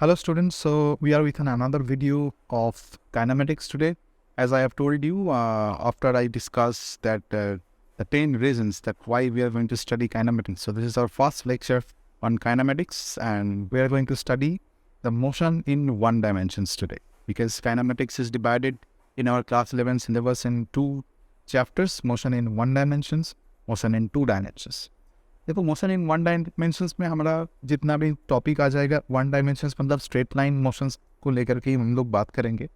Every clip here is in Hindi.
Hello students, so we are with another video of kinematics today. As I have told you, after I discussed that the 10 reasons that why we are going to study kinematics. So this is our first lecture on kinematics, and we are going to study the motion in one dimensions today. Because kinematics is divided in our class 11 syllabus in two chapters, motion in one dimensions, motion in two dimensions. देखो मोशन इन वन डायमेंशंस में हमारा जितना भी टॉपिक आ जाएगा वन डायमेंशंस मतलब स्ट्रेट लाइन मोशंस को लेकर के हम लोग बात करेंगे।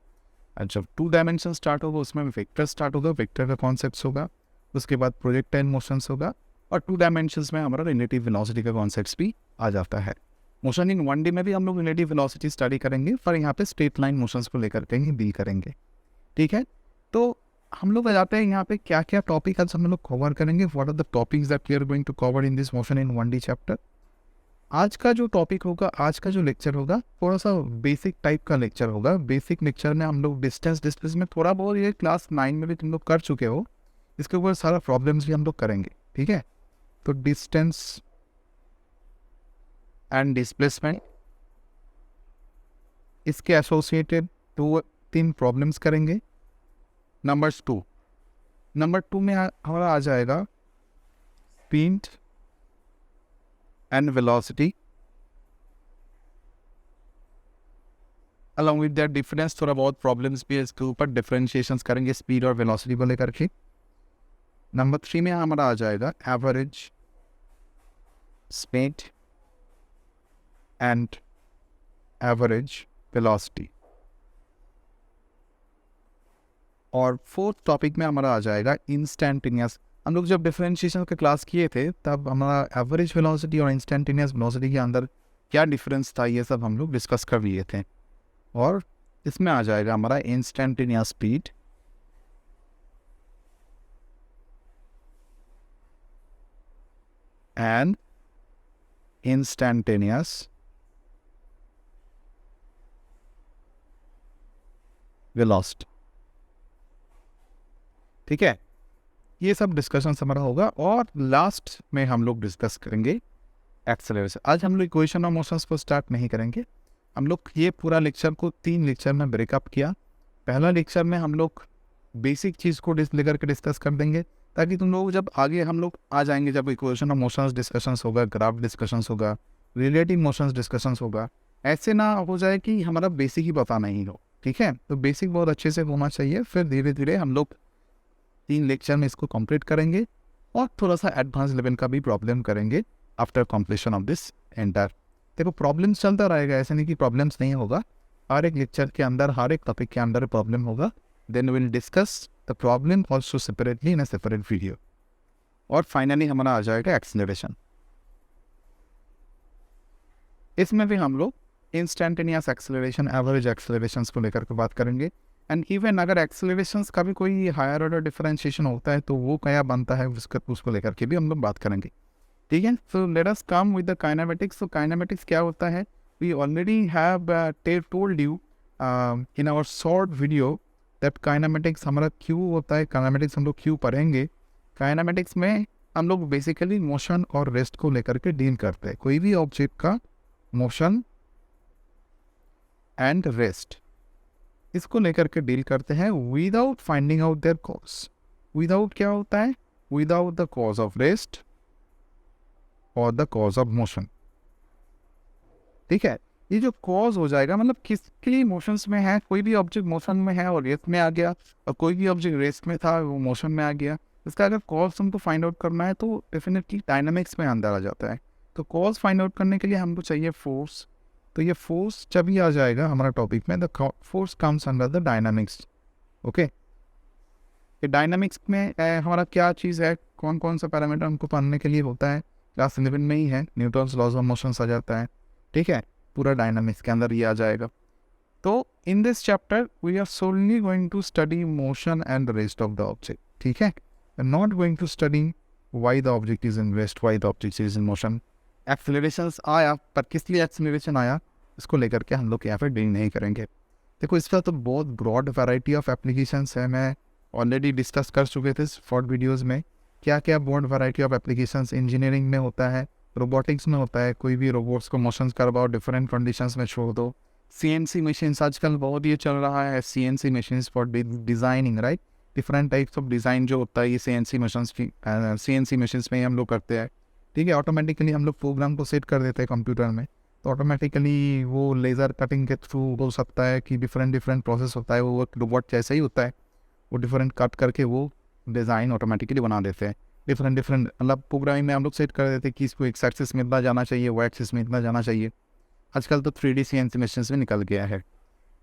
और जब टू डायमेंशन स्टार्ट होगा उसमें वेक्टर स्टार्ट होगा, वेक्टर का कॉन्सेप्ट्स होगा, उसके बाद प्रोजेक्टाइल मोशंस होगा, और टू डायमेंशंस में हमारा रिलेटिव वेलोसिटी का कॉन्सेप्ट्स भी आ जाता है। मोशन इन 1D में भी हम लोग रिलेटिव वेलोसिटी स्टडी करेंगे, पर यहाँ पे स्ट्रेट लाइन मोशंस को लेकर के ही डील करेंगे। ठीक है, तो हम लोग बताते हैं यहाँ पे क्या क्या टॉपिक आज हम लोग कवर करेंगे। What are the topics that we are going to cover in this motion in 1D chapter. आज का जो टॉपिक होगा, आज का जो लेक्चर होगा, थोड़ा सा बेसिक टाइप का लेक्चर होगा। बेसिक लेक्चर में हम लोग डिस्टेंस में थोड़ा बहुत ये क्लास 9 में भी तुम लोग कर चुके हो, इसके ऊपर सारा प्रॉब्लम्स भी हम लोग करेंगे। ठीक है, तो डिस्टेंस एंड डिस्प्लेसमेंट, इसके एसोसिएटेड 2-3 प्रॉब्लम्स करेंगे। नंबर टू में हमारा आ जाएगा speed and velocity, along with that difference थोड़ा बहुत प्रॉब्लम्स भी है, इसके ऊपर डिफरेंशिएशंस करेंगे स्पीड और वेलोसिटी को लेकर के। नंबर 3 में हमारा आ जाएगा average speed and average velocity. और फोर्थ टॉपिक में हमारा आ जाएगा इंस्टेंटेनियस। हम लोग जब डिफरेंशिएशन का क्लास किए थे तब हमारा एवरेज वेलोसिटी और इंस्टेंटेनियस वेलोसिटी के अंदर क्या डिफरेंस था ये सब हम लोग डिस्कस कर लिए थे। और इसमें आ जाएगा हमारा instantaneous speed and instantaneous velocity. ठीक है, ये सब डिस्कशन हमारा होगा। और लास्ट में हम लोग डिस्कस करेंगे एक्सेलरेशन। आज हम लोग इक्वेशन ऑफ मोशंस को स्टार्ट नहीं करेंगे। हम लोग ये पूरा लेक्चर को 3 लेक्चर में ब्रेकअप किया। पहला लेक्चर में हम लोग बेसिक चीज़ को लेकर के डिस्कस कर देंगे, ताकि तुम लोग जब आगे हम लोग आ जाएंगे, जब इक्वेशन ऑफ मोशंस डिस्कशंस होगा, ग्राफ डिस्कशंस होगा, रिलेटिव मोशंस डिस्कशंस होगा, ऐसे ना हो जाए कि हमारा बेसिक ही पता नहीं हो। ठीक है, तो बेसिक बहुत अच्छे से होना चाहिए, फिर धीरे धीरे हम लोग 3 लेक्चर में इसको कंप्लीट करेंगे और थोड़ा सा एडवांस लेवल का भी प्रॉब्लम करेंगे after completion of this entire. देखो प्रॉब्लम्स चलता रहेगा, ऐसे नहीं कि प्रॉब्लम्स नहीं होगा। हर एक लेक्चर के अंदर, हर एक टॉपिक के अंदर प्रॉब्लम होगा। Then will discuss the problem also separately in a separate video. और फाइनली हमारा आ जाएगा एक्सेलरेशन। इसमें भी हम लोग इंस्टेंटेनियस एक्सेलरेशन, एवरेज एक्सेलरेशंस को लेकर के बात करेंगे। एंड इवन अगर एक्सेलरेशंस का भी कोई हायर ऑर्डर डिफरेंशिएशन होता है तो वो क्या बनता है उसको लेकर के भी हम लोग बात करेंगे। ठीक है, so let us come with the kinematics. तो काइनेमेटिक्स क्या होता है, we already have told you in our short video that kinematics हमारा क्यों होता है। काइनेमेटिक्स हम लोग क्यों पढ़ेंगे। काइनेमेटिक्स में हम लोग बेसिकली मोशन और रेस्ट को लेकर के डील करते हैं। कोई भी ऑब्जेक्ट का मोशन एंड रेस्ट, इसको लेकर के डील करते हैं without finding out their cause. Without क्या होता है, without the cause of rest और द कॉज ऑफ मोशन। ठीक है, ये जो कॉज हो जाएगा मतलब किसके लिए मोशंस में है, कोई भी ऑब्जेक्ट मोशन में है और रेस्ट में आ गया, और कोई भी ऑब्जेक्ट रेस्ट में था वो मोशन में आ गया। इसका अगर कॉज तुमको फाइंड आउट करना है तो डेफिनेटली डायनामिक्स में अंदर आ जाता है। तो कॉज फाइंड आउट करने के लिए हमको चाहिए फोर्स। तो ये फोर्स जब ही आ जाएगा हमारा टॉपिक में, the force comes under the dynamics. Okay, ये डायनामिक्स में हमारा क्या चीज़ है, कौन कौन सा पैरामीटर हमको पढ़ने के लिए होता है, क्लास 11 में ही है, न्यूटन्स लॉज ऑफ मोशंस आ जाता है। ठीक है, पूरा डायनामिक्स के अंदर ये आ जाएगा। तो in this chapter we are solely going to study motion and rest of the object. ठीक है, not going to study why the object is in rest, why the object is in motion. Accelerations आया, पर किस लिए एक्सेलरेशन आया इसको लेकर के हम लोग यहाँ पर डील नहीं करेंगे। देखो इसका तो बहुत ब्रॉड वैरायटी ऑफ एप्लीकेशंस है, मैं ऑलरेडी डिस्कस कर चुके थे शॉर्ट वीडियोस में। क्या क्या broad variety of applications engineering में होता है, रोबोटिक्स में होता है, कोई भी रोबोट्स को मोशंस करवाओ, डिफरेंट कंडीशंस में छोड़ दो। CNC मशीन्स आजकल बहुत ये चल रहा है, CNC machines for designing, right. Different types of design जो होता है ये CNC मशीन्स की CNC मशीन्स में ही हम लोग करते हैं, ठीक है। ऑटोमेटिकली हम लोग प्रोग्राम को सेट कर देते हैं कंप्यूटर में, तो ऑटोमेटिकली वो लेज़र कटिंग के थ्रू हो सकता है कि डिफरेंट प्रोसेस होता है, वो रोबोट जैसा ही होता है, वो डिफरेंट कट करके वो डिज़ाइन ऑटोमेटिकली बना देते हैं। डिफरेंट मतलब प्रोग्रामिंग में हम लोग सेट कर देते हैं कि इसको एक्स एक्सिस में इतना जाना चाहिए, वाई एक्सिस में इतना जाना चाहिए। आजकल तो 3D CNC मशीन्स में निकल गया है,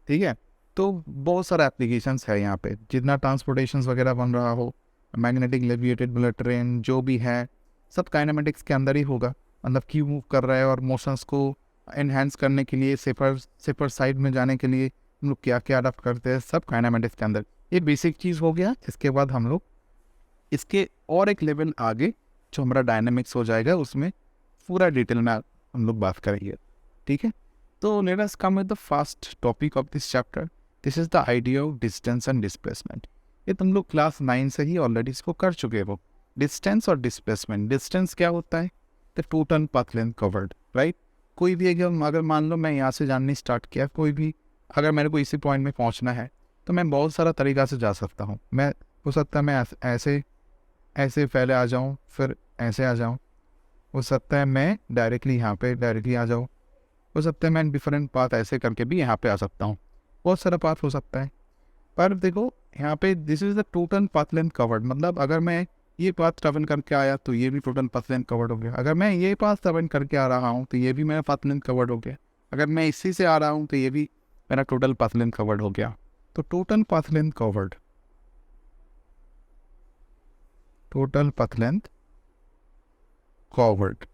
ठीक है। तो बहुत सारा एप्लीकेशंस है यहाँ पे, जितना ट्रांसपोर्टेशंस वगैरह बन रहा हो, मैग्नेटिक लेविएटेड बुलेट ट्रेन जो भी है, सब काइनेमेटिक्स के अंदर ही होगा। मतलब क्यों मूव कर रहा है और मोशंस को एनहेंस करने के लिए, सेफर साइड में जाने के लिए हम लोग क्या क्या अडॉप्ट करते हैं, सब काइनेमेटिक्स के अंदर। ये बेसिक चीज़ हो गया। इसके बाद हम लोग इसके और एक लेवल आगे जो हमारा डायनामिक्स हो जाएगा, उसमें पूरा डिटेल में हम लोग बात करेंगे, ठीक है। तो late us come with the first topic of this chapter. This is the idea of distance and displacement. ये तुम लोग क्लास 9 से ही ऑलरेडी इसको कर चुके हो। डिस्टेंस और डिस्प्लेसमेंट। डिस्टेंस क्या होता है? The total path length covered, right. कोई भी अगर मान लो मैं यहाँ से जाननी स्टार्ट किया, कोई भी अगर मेरे को इसी पॉइंट में पहुँचना है, तो मैं बहुत सारा तरीका से जा सकता हूँ। मैं हो सकता है मैं ऐसे पहले आ जाऊँ, फिर ऐसे आ जाऊँ। हो सकता है मैं डायरेक्टली यहाँ पे डायरेक्टली आ जाऊँ। हो सकता है मैं डिफरेंट पाथ ऐसे करके भी यहाँ पे आ सकता हूँ। बहुत सारा पाथ हो सकता है। पर देखो यहाँ पे this is the total path length covered. मतलब अगर मैं ये पाथ ट्रेवल करके आया तो ये भी टोटल पाथ लेंथ कवर्ड हो गया। अगर मैं ये पाथ ट्रेवल करके आ रहा हूँ तो ये भी मेरा पाथ लेंथ कवर्ड हो गया। अगर मैं इसी से आ रहा हूँ तो ये भी मेरा टोटल पाथ लेंथ कवर्ड हो गया। तो total path length covered, total path length covered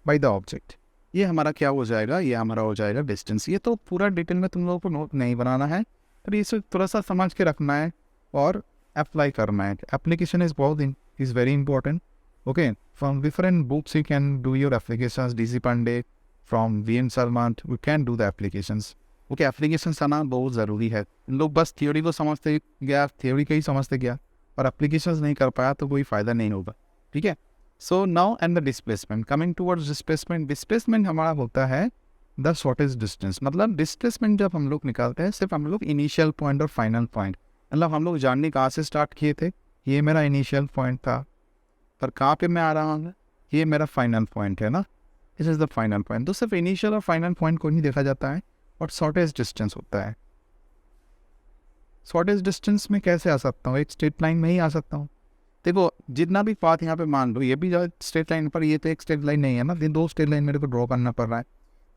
by the object, ये हमारा क्या हो जाएगा? ये हमारा हो जाएगा डिस्टेंस। ये तो पूरा डिटेल में तुम लोगों को नोट नहीं बनाना है, पर इसे थोड़ा सा समझ के रखना है और अप्लाई करना है। Application is very important. Okay, from different books you can do your applications. DC Pandey, from VN Sharma, we can do the applications. Okay, applications आना बहुत ज़रूरी है। लोग बस थ्योरी को समझते गया, थ्योरी का ही समझते गया और एप्लीकेशंस नहीं कर पाया तो कोई फ़ायदा नहीं होगा, ठीक है। So now and the displacement, coming towards displacement. Displacement हमारा होता है द शॉर्टेस्ट डिस्टेंस। मतलब डिस्प्लेसमेंट जब हम लोग निकालते हैं, सिर्फ हम लोग इनिशियल पॉइंट और फाइनल पॉइंट, मतलब हम लोग जानने कहाँ से स्टार्ट किए थे, ये मेरा इनिशियल पॉइंट था, पर कहाँ पे मैं आ रहा हूँ, ये मेरा फाइनल पॉइंट है ना, this is the final point. तो सिर्फ इनिशियल और फाइनल पॉइंट को नहीं देखा जाता है और शॉर्टेस्ट डिस्टेंस होता है। शॉर्टेस्ट डिस्टेंस में कैसे आ सकता हूँ? एक स्ट्रेट लाइन में ही आ सकता हूँ। देखो जितना भी पाथ यहाँ पे मान लो, ये भी स्ट्रेट लाइन पर, ये तो एक स्ट्रेट लाइन नहीं है ना, ये दो स्ट्रेट लाइन मेरे को ड्रॉ करना पड़ रहा है।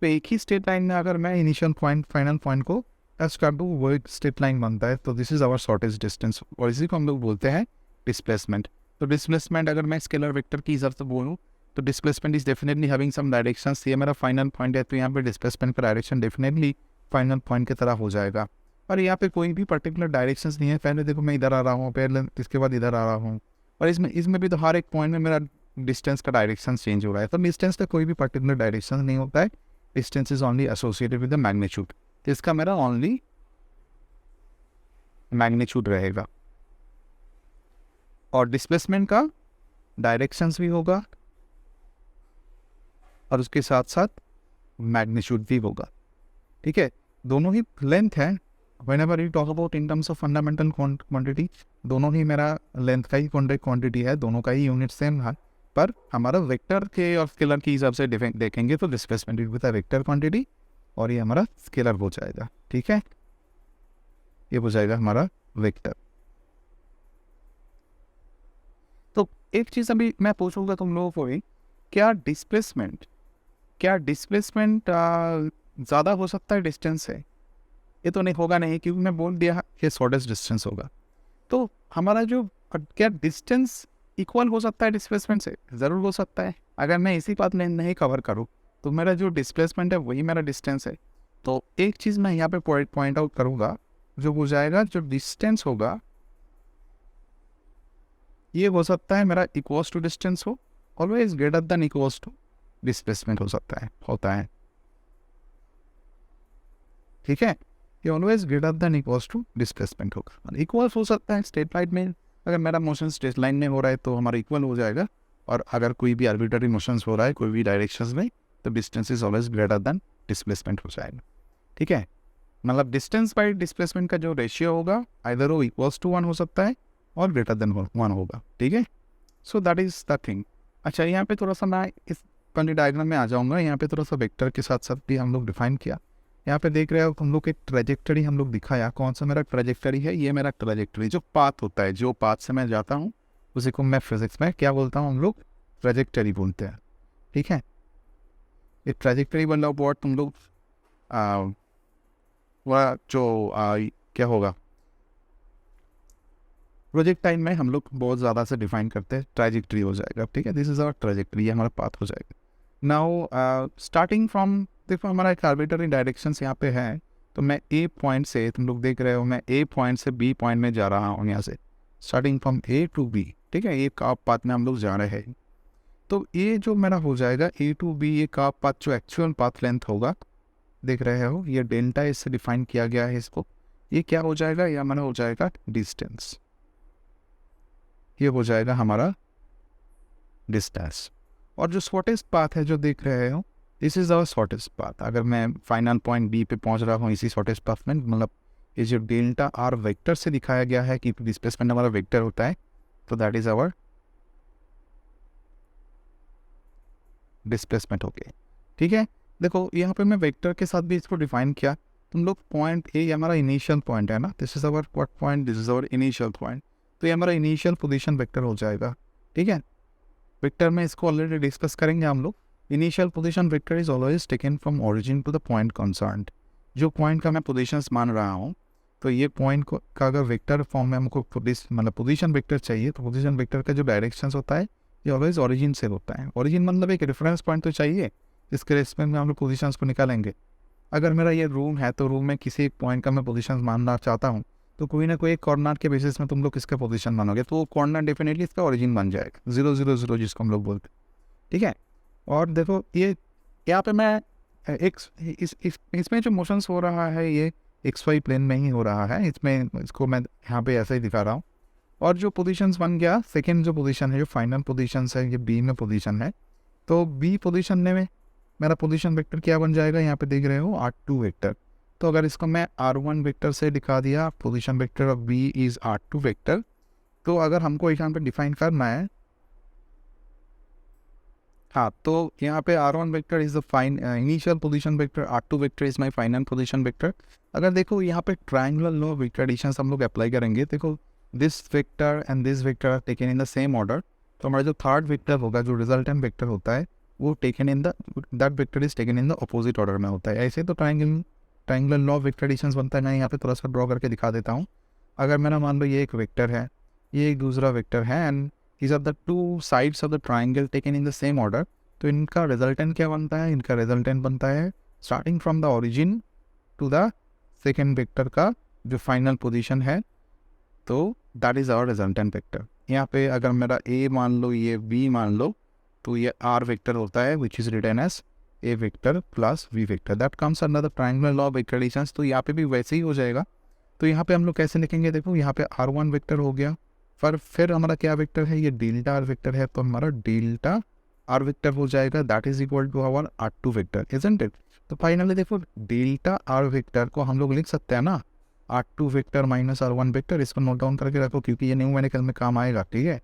तो एक ही स्ट्रेट लाइन में अगर मैं इनिशियल पॉइंट फाइनल पॉइंट को टच कर दूँ, वो एक स्ट्रेट लाइन बनता है। तो this is our shortest distance और इसी को हम लोग बोलते हैं डिस्प्लेसमेंट। तो डिस्प्लेसमेंट अगर मैं स्केलर वेक्टर की हिसाब से बोलूँ तो displacement is definitely having some directions. ये मेरा फाइनल पॉइंट है, तो यहाँ पे डिस्प्लेसमेंट का डायरेक्शन डेफिनेटली फाइनल पॉइंट की तरह हो जाएगा। और यहाँ पे कोई भी पर्टिकुलर डायरेक्शंस नहीं है। पहले देखो मैं इधर आ रहा हूँ, पहले इसके बाद इधर आ रहा हूँ, और इसमें भी तो हर एक पॉइंट में मेरा डिस्टेंस का डायरेक्शन चेंज हो रहा है। तो डिस्टेंस का कोई भी पर्टिकुलर डायरेक्शन नहीं होता है। Distance is only associated with the magnitude. तो इसका मेरा ओनली मैग्नीट्यूड रहेगा और डिस्प्लेसमेंट का डायरेक्शंस भी होगा और उसके साथ साथ मैग्नीट्यूड भी होगा, ठीक है। दोनों ही लेंथ है। Whenever you talk about in terms of fundamental quantity, दोनों ही मेरा लेंथ का ही क्वांटिटी है, दोनों का ही यूनिट सेम है। पर हमारा वेक्टर के और स्केलर के हिसाब से देखेंगे तो displacement with a vector quantity और ये हमारा स्केलर हो जाएगा, ठीक है। ये हो जाएगा हमारा वेक्टर। तो एक चीज़ अभी मैं पूछूंगा तुम लोगों को भी, क्या डिस्प्लेसमेंट ज़्यादा हो सकता है डिस्टेंस से? ये तो नहीं होगा नहीं, क्योंकि मैं बोल दिया कि शॉर्टेस्ट डिस्टेंस होगा। तो हमारा जो क्या डिस्टेंस इक्वल हो सकता है डिस्प्लेसमेंट से? ज़रूर हो सकता है। अगर मैं इसी बात में नहीं कवर करूँ तो मेरा जो डिस्प्लेसमेंट है वही मेरा डिस्टेंस है। तो एक चीज़ मैं यहाँ पे पॉइंट आउट करूँगा, जो हो जाएगा जो डिस्टेंस होगा ये हो सकता है मेरा इक्वल्स टू डिस्टेंस हो, always greater than equals to displacement हो सकता है, होता है, ठीक है। ये always greater than equals to displacement होगा। इक्वल्स हो सकता है स्ट्रेट लाइन में, अगर मेरा मोशन स्ट्रेट लाइन में हो रहा है तो हमारा इक्वल हो जाएगा और अगर कोई भी आर्बिट्ररी मोशंस हो रहा है कोई भी डायरेक्शंस में, तो distance is always greater then displacement हो जाएगा। ठीक है, मतलब डिस्टेंस बाई डिस्प्लेसमेंट का जो रेशियो होगा आइदर वो इक्वल्स टू 1 हो सकता है और ग्रेटर देन 1 होगा। ठीक है, so that is the thing. अच्छा, यहाँ पे थोड़ा सा मैं इस वाली डायग्राम में आ जाऊँगा। यहाँ पे थोड़ा सा वेक्टर के साथ साथ भी हम लोग डिफाइन किया। यहाँ पे देख रहे हो हम लोग एक ट्रेजेक्टरी हम लोग दिखाया। कौन सा मेरा ट्रेजेक्टरी है? ये मेरा ट्रेजेक्टरी, जो पाथ होता है, जो पाथ से मैं जाता हूँ उसी को मैं फिजिक्स में क्या बोलता हूँ, हम लोग ट्रेजेक्टरी बोलते हैं। ठीक है, ये ट्रेजेक्टरी वाला वर्ड तुम लोग वह जो क्या होगा प्रोजेक्ट टाइम में हम लोग बहुत ज़्यादा से डिफाइन करते हैं, ट्रेजेक्टरी हो जाएगा। ठीक है, दिस इज आवर ट्रेजेक्टरी, ये हमारा पाथ हो जाएगा। नाउ स्टार्टिंग फ्रॉम, देखो हमारा एक आर्बिट्ररी डायरेक्शंस यहाँ पे है, तो मैं ए पॉइंट से, तुम लोग देख रहे हो मैं ए पॉइंट से बी पॉइंट में जा रहा हूँ यहाँ से, starting from A to B. ठीक है, एक कर्व पाथ में हम लोग जा रहे हैं। तो ये जो मेरा हो जाएगा ए टू बी, ये कर्व पाथ जो एक्चुअल पाथ लेंथ होगा, देख रहे हो ये डेल्टा इससे डिफाइन किया गया है इसको। ये क्या हो जाएगा? ये हमारा हो जाएगा डिस्टेंस, ये हो जाएगा हमारा डिस्टेंस। और जो शॉर्टेस्ट पाथ है जो देख रहे हो, this is our shortest path. अगर मैं फाइनल पॉइंट बी पे पहुंच रहा हूँ इसी शॉर्टेस्ट पाथ में, मतलब ये जो डेल्टा आर वेक्टर से दिखाया गया है कि डिस्प्लेसमेंट हमारा वेक्टर होता है, तो दैट इज आवर डिस्प्लेसमेंट हो गया। ठीक है, देखो यहाँ पे मैं वेक्टर के साथ भी इसको डिफाइन किया। तुम लोग पॉइंट ए हमारा इनिशियल पॉइंट है ना, this is our what point, this is our initial point, तो ये हमारा इनिशियल पोजीशन वेक्टर हो जाएगा। ठीक है, वेक्टर में इसको ऑलरेडी डिस्कस करेंगे हम लोग। Initial position vector is always taken from origin to the point concerned. जो पॉइंट का मैं पोजीशंस मान रहा हूँ, तो ये पॉइंट को का अगर वेक्टर फॉर्म में हमको मतलब पोजीशन वेक्टर चाहिए, तो पोजीशन वेक्टर का जो डायरेक्शंस होता है ये ऑलवेज ओरिजिन से होता है। ओरिजिन मतलब एक रेफरेंस पॉइंट तो चाहिए, जिसके रेस्पेक्ट में हम लोग पोजीशंस को निकालेंगे। अगर मेरा ये रूम है, तो रूम में किसी एक पॉइंट का मैं पोजीशंस मानना चाहता हूँ, तो कोई ना कोई एक कॉर्डिनेट के बेसिस में तुम लोग किसका पोजीशन मानोगे, तो वो कॉर्डिनेट डेफिनेटली इसका ओरिजिन बन जाएगा, 0 0 0 जिसको हम लोग बोलते हैं। ठीक है, और देखो ये यहाँ पे मैं इसमें जो मोशंस हो रहा है ये XY प्लेन में ही हो रहा है, इसमें इसको मैं यहाँ पे ऐसे ही दिखा रहा हूँ। और जो पोजीशंस बन गया, सेकेंड जो पोजीशन है, जो फाइनल पोजीशन है, ये बी में पोजीशन है, तो बी पोजीशन में मेरा पोजीशन वेक्टर क्या बन जाएगा, यहाँ पे देख रहे हो R2 वेक्टर। तो अगर इसको मैं R1 वेक्टर से दिखा दिया, position vector of B is R2 vector, तो अगर हमको यहाँ पे डिफाइन करना है, हाँ, तो यहाँ पे R1 vector is the initial position vector, R2 vector is my final position vector. अगर देखो यहाँ पे triangular law of vector addition हम लोग अप्लाई करेंगे, देखो this vector and this vector are taken in the same order, तो हमारा जो थर्ड वेक्टर होगा, जो रिजल्टेंट वेक्टर होता है, वो taken in the that vector is taken in the opposite order में होता है। ऐसे तो triangular law of vector addition बनता है। मैं यहाँ पे थोड़ा सा ड्रॉ करके दिखा देता हूँ। अगर मेरा मान लो ये एक वेक्टर है, ये एक दूसरा वेक्टर है, and these are the two sides of the triangle taken in the same order, तो इनका रिजल्टेंट क्या बनता है? इनका रिजल्टेंट बनता है starting from the origin to the second vector का जो फाइनल पोजीशन है, तो that is our resultant vector. यहाँ पे अगर मेरा ए मान लो, ये बी मान लो, तो ये आर वेक्टर होता है which is written as A vector plus V vector, that comes under the triangular law of vector addition. तो यहाँ पे भी वैसे ही हो जाएगा। तो यहाँ पे हम लोग कैसे लिखेंगे? देखो यहाँ पे R1 वेक्टर हो गया, फिर हमारा क्या वेक्टर है? ये डेल्टा आर वेक्टर है, तो हमारा डेल्टा आर वेक्टर हो जाएगा, that is equal to our R2 vector, isn't it? तो फाइनली देखो डेल्टा आर वेक्टर को हम लोग लिख सकते हैं ना, R2 vector minus R1 vector. इसको नोट डाउन करके रखो क्योंकि ये न्यूमेरिकल में काम आएगा। ठीक है,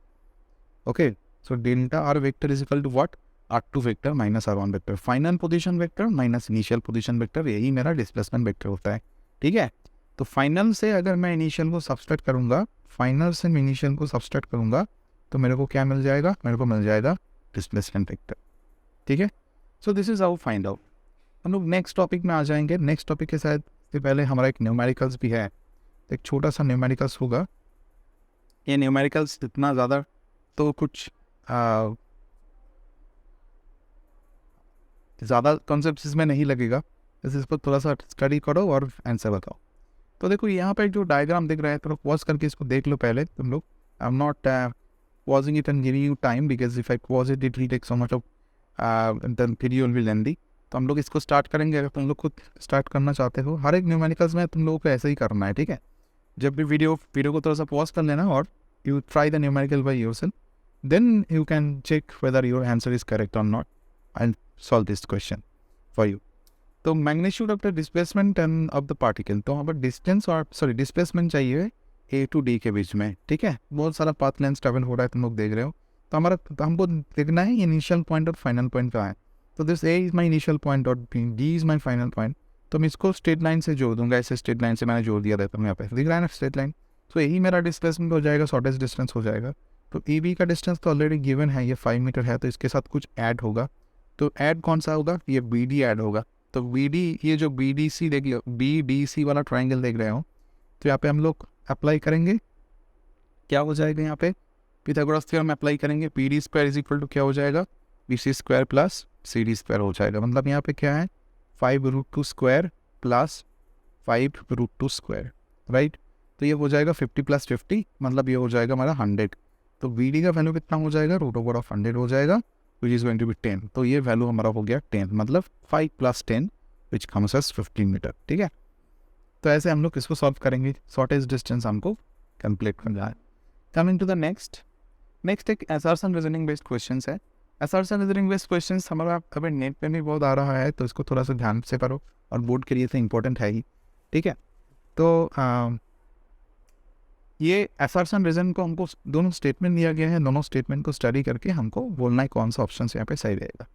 okay, so delta R vector is equal to what? R2 vector minus R1 vector, final position vector minus initial position vector, यही मेरा डिस्प्लेसमेंट वेक्टर होता है। ठीक है, तो फाइनल से अगर मैं इनिशियल को सब्सट्रैक्ट करूंगा, फाइनल से मैं इनिशियल को सब्सट्रैक्ट करूंगा, तो मेरे को क्या मिल जाएगा? मेरे को मिल जाएगा डिस्प्लेसमेंट वेक्टर। ठीक है, so this is how find out. हम लोग नेक्स्ट टॉपिक में आ जाएंगे। नेक्स्ट टॉपिक के साथ से पहले हमारा एक न्यूमेरिकल्स भी है, एक छोटा सा न्यूमेरिकल्स होगा। ये न्यूमेरिकल्स इतना ज़्यादा तो कुछ ज़्यादा कॉन्सेप्ट इसमें नहीं लगेगा, जैसे इसको थोड़ा सा स्टडी करो और आंसर बताओ। तो देखो यहाँ पे जो डायग्राम दिख रहा है, थोड़ा पॉज करके इसको देख लो पहले तुम लोग। आई am not pausing it and giving you time because if I pause it, it will take so much of the video will be lengthy। तो हम लोग इसको स्टार्ट करेंगे। अगर तुम लोग खुद स्टार्ट करना चाहते हो, हर एक न्यूमेरिकल्स में तुम लोगों को ऐसे ही करना है। ठीक है, जब भी वीडियो को थोड़ा सा पॉज कर लेना और you try the numerical by yourself, then you can check whether your answer is correct or not. I'll solve this question for you. तो magnitude of the displacement end of the particle, तो वहाँ पर डिस्टेंस और डिस्प्लेसमेंट चाहिए ए टू डी के बीच में, ठीक है। बहुत सारा पाथ लेंथ ट्रेवल हो रहा है, तुम लोग देख रहे हो। तो हमको देखना है इनिशियल पॉइंट और फाइनल पॉइंट कहाँ है। तो this A is my initial point और D is my final point. तो मैं इसको स्ट्रेट लाइन से जोड़ दूंगा, ऐसे स्ट्रेट लाइन से मैंने जोड़ दिया रहता हूँ, यहाँ पे दिख रहा है ना स्ट्रेट लाइन। तो यही मेरा डिस्प्लेसमेंट हो जाएगा, शॉर्टेस्ट डिस्टेंस हो जाएगा। तो ए बी का डिस्टेंस तो ऑलरेडी गिवन है, ये 5 मीटर है, तो इसके साथ कुछ ऐड होगा। तो ऐड कौन सा होगा, ये बी डी ऐड होगा। तो बी डी, ये जो बी डी सी देख लो, बी डी सी वाला ट्राइंगल देख रहे हो, तो यहाँ पे हम लोग अप्लाई करेंगे, क्या हो जाएगा यहाँ पे पिथागोरस थ्योरम अप्लाई करेंगे। P D square is equal to क्या हो जाएगा, B C square plus C D square हो जाएगा। मतलब यहाँ पे क्या है 5√2 स्क्वायर प्लस 5√2 स्क्वायर, राइट। तो ये हो जाएगा 50 + 50, मतलब ये हो जाएगा हमारा 100। तो बी डी का वैल्यू कितना हो जाएगा, √100 हो जाएगा, which is going to be 10। तो ये वैल्यू हमारा हो गया 10, मतलब 5 + 10 विच कम्स एज 15 मीटर, ठीक है। तो ऐसे हम लोग इसको सॉल्व करेंगे, शॉर्टेज डिस्टेंस हमको कंप्लीट करना है। कमिंग टू द नेक्स्ट एक असर्शन रीजनिंग बेस्ड क्वेश्चन है। असर्शन रीजनिंग बेस्ड क्वेश्चन हमारा अभी नेट पे भी बहुत आ रहा है, तो इसको थोड़ा सा ध्यान से करो, और बोर्ड के लिए तो इंपॉर्टेंट है ही, ठीक है। तो ये असर्शन रीजन को हमको दोनों स्टेटमेंट दिया गया है, दोनों स्टेटमेंट को स्टडी करके हमको बोलना है कौन सा ऑप्शन यहाँ पे सही रहेगा,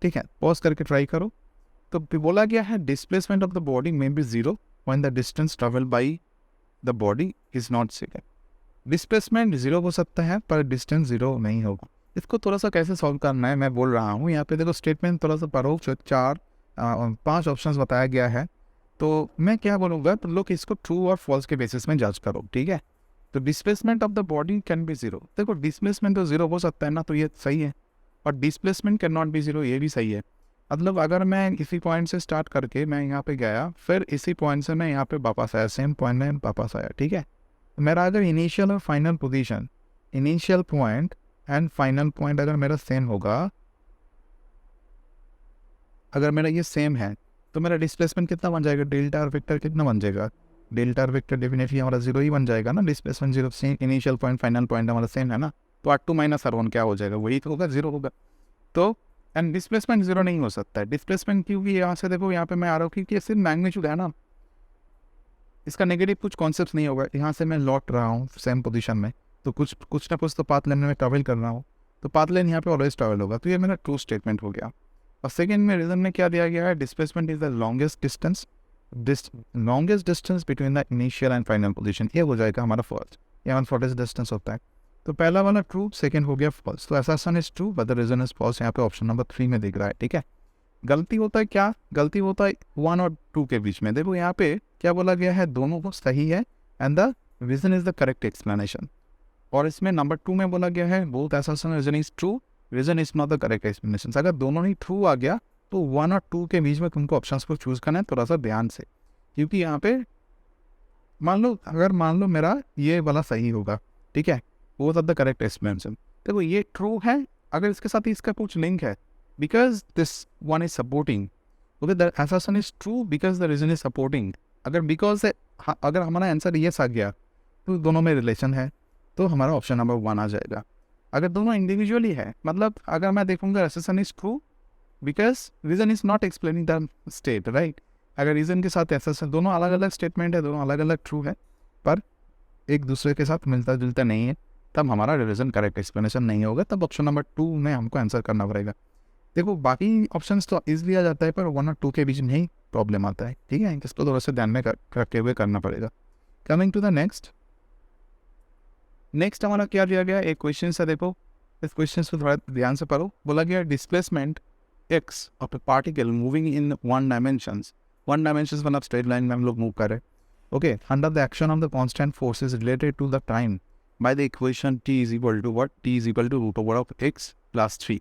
ठीक है। पॉज करके ट्राई करो। तो बोला गया है displacement of the body may be 0 when the distance travel by the body is not 0। Displacement 0 हो सकता है पर डिस्टेंस 0 नहीं होगा। इसको थोड़ा सा कैसे सॉल्व करना है मैं बोल रहा हूँ। यहाँ पे देखो स्टेटमेंट थोड़ा सा पढ़ो, 5 ऑप्शंस बताया गया है। तो मैं क्या बोलूँगा, तो लोग इसको ट्रू और फॉल्स के बेसिस में जज करो, ठीक है। तो displacement of the body can be 0। देखो डिस्प्लेसमेंट तो 0 हो सकता है ना, तो ये सही है। और डिस्प्लेसमेंट कैन नॉट बी 0, ये भी सही है। मतलब अगर मैं इसी पॉइंट से स्टार्ट करके मैं यहाँ पे गया, फिर इसी पॉइंट से मैं यहाँ पे वापस आया, सेम पॉइंट में वापस आया, ठीक है। मेरा अगर इनिशियल और final position, initial point and final point अगर मेरा सेम होगा, अगर मेरा ये सेम है, तो मेरा डिस्प्लेसमेंट कितना बन जाएगा, डेल्टा और वेक्टर कितना बन जाएगा, डेल्टा और वेक्टर डेफिनेटली हमारा 0 ही बन जाएगा ना। Displacement 0, same initial point final point हमारा सेम है ना। तो R2 - R1 क्या हो जाएगा, वही तो होगा, 0 होगा। तो एंड डिस्प्लेसमेंट 0 नहीं हो सकता है। डिस्प्लेसमेंट क्योंकि यहाँ से देखो, यहाँ पे मैं आ रहा हूँ क्योंकि सिर्फ मैग्नीट्यूड है ना, इसका नेगेटिव कुछ कॉन्सेप्ट नहीं होगा। यहाँ से मैं लौट रहा हूँ सेम पोजीशन में, तो कुछ ना कुछ तो पाथ लेन में ट्रैवल कर रहा हूँ, तो पाथ लेन यहाँ पे ऑलवेज ट्रैवल होगा। तो ये मेरा ट्रू स्टेटमेंट हो गया। और सेकेंड में रीजन में क्या दिया गया है, displacement is the longest distance between the initial and final position, ये हो जाएगा हमारा फर्स्ट, यहाँ शॉर्टेस्ट डिस्टेंस होता है। तो पहला वाला ट्रू, सेकेंड हो गया फॉल्स। तो assertion is true but the reason is false, यहाँ पे ऑप्शन नंबर 3 में दिख रहा है, ठीक है। गलती होता है क्या, गलती होता है 1 और 2 के बीच में। देखो यहाँ पे क्या बोला गया है, दोनों को सही है and the reason is the correct explanation. और इसमें नंबर 2 में बोला गया है both assertion reason is true, reason is not the correct explanation. अगर दोनों ही ट्रू आ गया तो 1 और 2 के बीच में तुमको ऑप्शंस को चूज करना है थोड़ा सा ध्यान से, क्योंकि यहाँ पे मान लो मेरा ये वाला सही होगा, ठीक है, both of the correct explanation. देखो ये ट्रू है, अगर इसके साथ इसका कुछ लिंक है, because this one is supporting, okay, the assertion is true because the reason is supporting। अगर because है, अगर हमारा आंसर yes आ गया तो दोनों में रिलेशन है, तो हमारा ऑप्शन नंबर 1 आ जाएगा। अगर दोनों इंडिविजुअली है, मतलब अगर मैं देखूंगा assertion is true because reason is not explaining the state, right। अगर रीजन के साथ assertion, दोनों अलग अलग स्टेटमेंट है, दोनों अलग अलग ट्रू है, पर एक दूसरे के साथ मिलता जुलता नहीं है, तब हमारा रीजन करेक्ट एक्सप्लेनेशन नहीं होगा, तब ऑप्शन नंबर 2 में हमको आंसर करना पड़ेगा। देखो बाकी ऑप्शंस तो ईजिली आ जाता है, पर 1 और 2 के बीच में ही प्रॉब्लम आता है, ठीक है। इसको थोड़ा सा ध्यान में रखते हुए करना पड़ेगा। कमिंग टू द नेक्स्ट हमारा क्या दिया गया, एक क्वेश्चन है, देखो इस क्वेश्चन को थोड़ा ध्यान से पढ़ो। बोला गया displacement x of a particle moving in 1 dimensions मतलब स्ट्रेट लाइन में हम लोग मूव कर रहे हैं, okay, under the action of the constant forces related to the time by the equation t is equal to what, t is equal to √x + 3,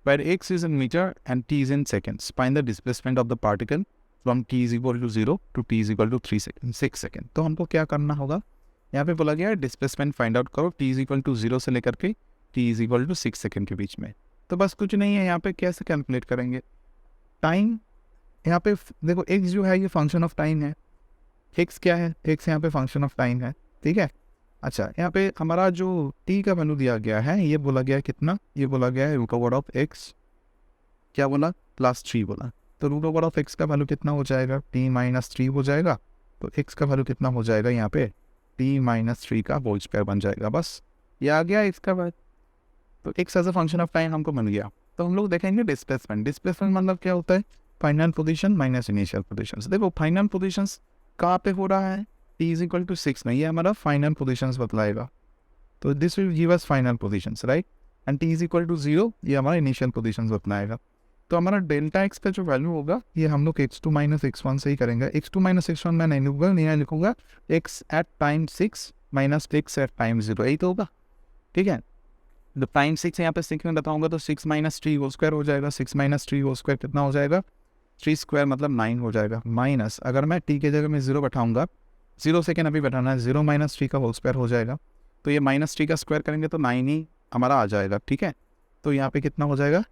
where x is in meter and t is in seconds. Find the displacement of the particle from t is equal to 0 to t is equal to 6 second. तो हमको क्या करना होगा, यहाँ पे बोला गया है डिस्प्लेसमेंट फाइंड आउट करो, t is equal to 0 से लेकर के t is equal to 6 second के बीच में। तो बस कुछ नहीं है, यहाँ पे कैसे कैलकुलेट करेंगे टाइम। यहाँ पे देखो x जो है ये फंक्शन ऑफ टाइम है, x क्या है, x यहाँ पे फंक्शन ऑफ टाइम है, ठीक है। अच्छा, यहाँ पे हमारा जो t का वैल्यू दिया गया है, ये बोला गया है कितना, ये बोला गया है रूट ओवर ऑफ x, क्या बोला, +3 बोला। तो रूट ओवर ऑफ x का वैल्यू कितना हो जाएगा, t-3 हो जाएगा। तो x का वैल्यू कितना हो जाएगा यहाँ पे, t-3 का होल स्क्वायर बन जाएगा। बस ये आ गया x का वैल्यू। तो x as a function of time हमको मिल गया। तो हम लोग देखेंगे डिस्प्लेसमेंट। डिस्प्लेसमेंट मतलब क्या होता है, final position minus initial position. देखो फाइनल पोजीशन कहाँ पे हो रहा है, t इज इक्वल टू 6 में, ये हमारा फाइनल पोजीशन बतलाएगा। तो this will give us final positions, right. And t is equal to 0, ये हमारा इनिशियल पोजीशंस बतलाएगा। तो हमारा डेल्टा x का जो वैल्यू होगा, ये हम लोग x2 माइनस x1 से ही करेंगे। x2 माइनस x1 मैं नहीं लिखूंगा, नहीं लिखूंगा, x at time 6 minus x at time 0, यही तो होगा, ठीक है। तो टाइम 6 यहाँ पे 6 में बताऊंगा तो 6 माइनस 3 होल स्क्वायर हो जाएगा। 6 माइनस 3 होल स्क्वायर कितना हो जाएगा, 3 स्क्वायर मतलब 9 हो जाएगा। माइनस अगर मैं t के जगह में 0 बैठाऊंगा, 0 सेकेंड अभी बैठाना है, 0 माइनस 3 का होल स्क्वायर हो जाएगा। तो ये -3 का स्क्वायर करेंगे तो 9 ही हमारा आ जाएगा, ठीक है। तो यहाँ पे कितना हो जाएगा,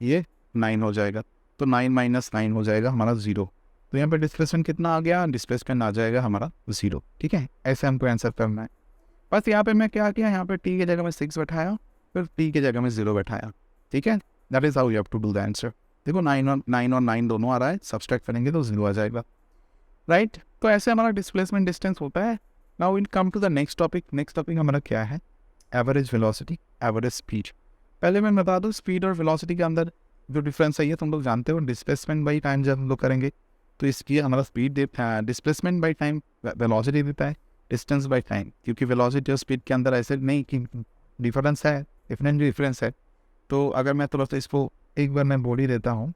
ये 9 हो जाएगा। तो 9 माइनस 9 हो जाएगा हमारा 0। तो यहाँ पे डिस्प्लेसमेंट कितना आ गया, डिस्प्लेसमेंट आ जाएगा हमारा 0, ठीक है। ऐसे हमको आंसर करना है। बस यहाँ पे मैं क्या किया, यहाँ पे t के जगह में 6 बैठाया, फिर t के जगह में 0 बैठाया, ठीक है। That is how you have to do the answer. देखो 9 और 9 दोनों आ रहा है, सब्सट्रैक्ट करेंगे तो 0 आ जाएगा, राइट। तो ऐसे हमारा डिस्प्लेसमेंट डिस्टेंस होता है। Now will come to the next topic. Next topic हमारा क्या है, एवरेज वेलोसिटी, एवरेज स्पीड। पहले मैं बता दूँ स्पीड और वेलोसिटी के अंदर जो डिफरेंस है ये तुम लोग जानते हो। डिस्प्लेसमेंट बाई टाइम जब हम लोग करेंगे तो इसकी हमारा speed displacement by time velocity देता है, डिस्टेंस बाई टाइम, क्योंकि वेलोसिटी और स्पीड के अंदर ऐसे नहीं कि डिफरेंस है, डिफरेंट डिफरेंस है। तो अगर मैं थोड़ा सा इसको एक बार मैं बोल ही देता हूँ,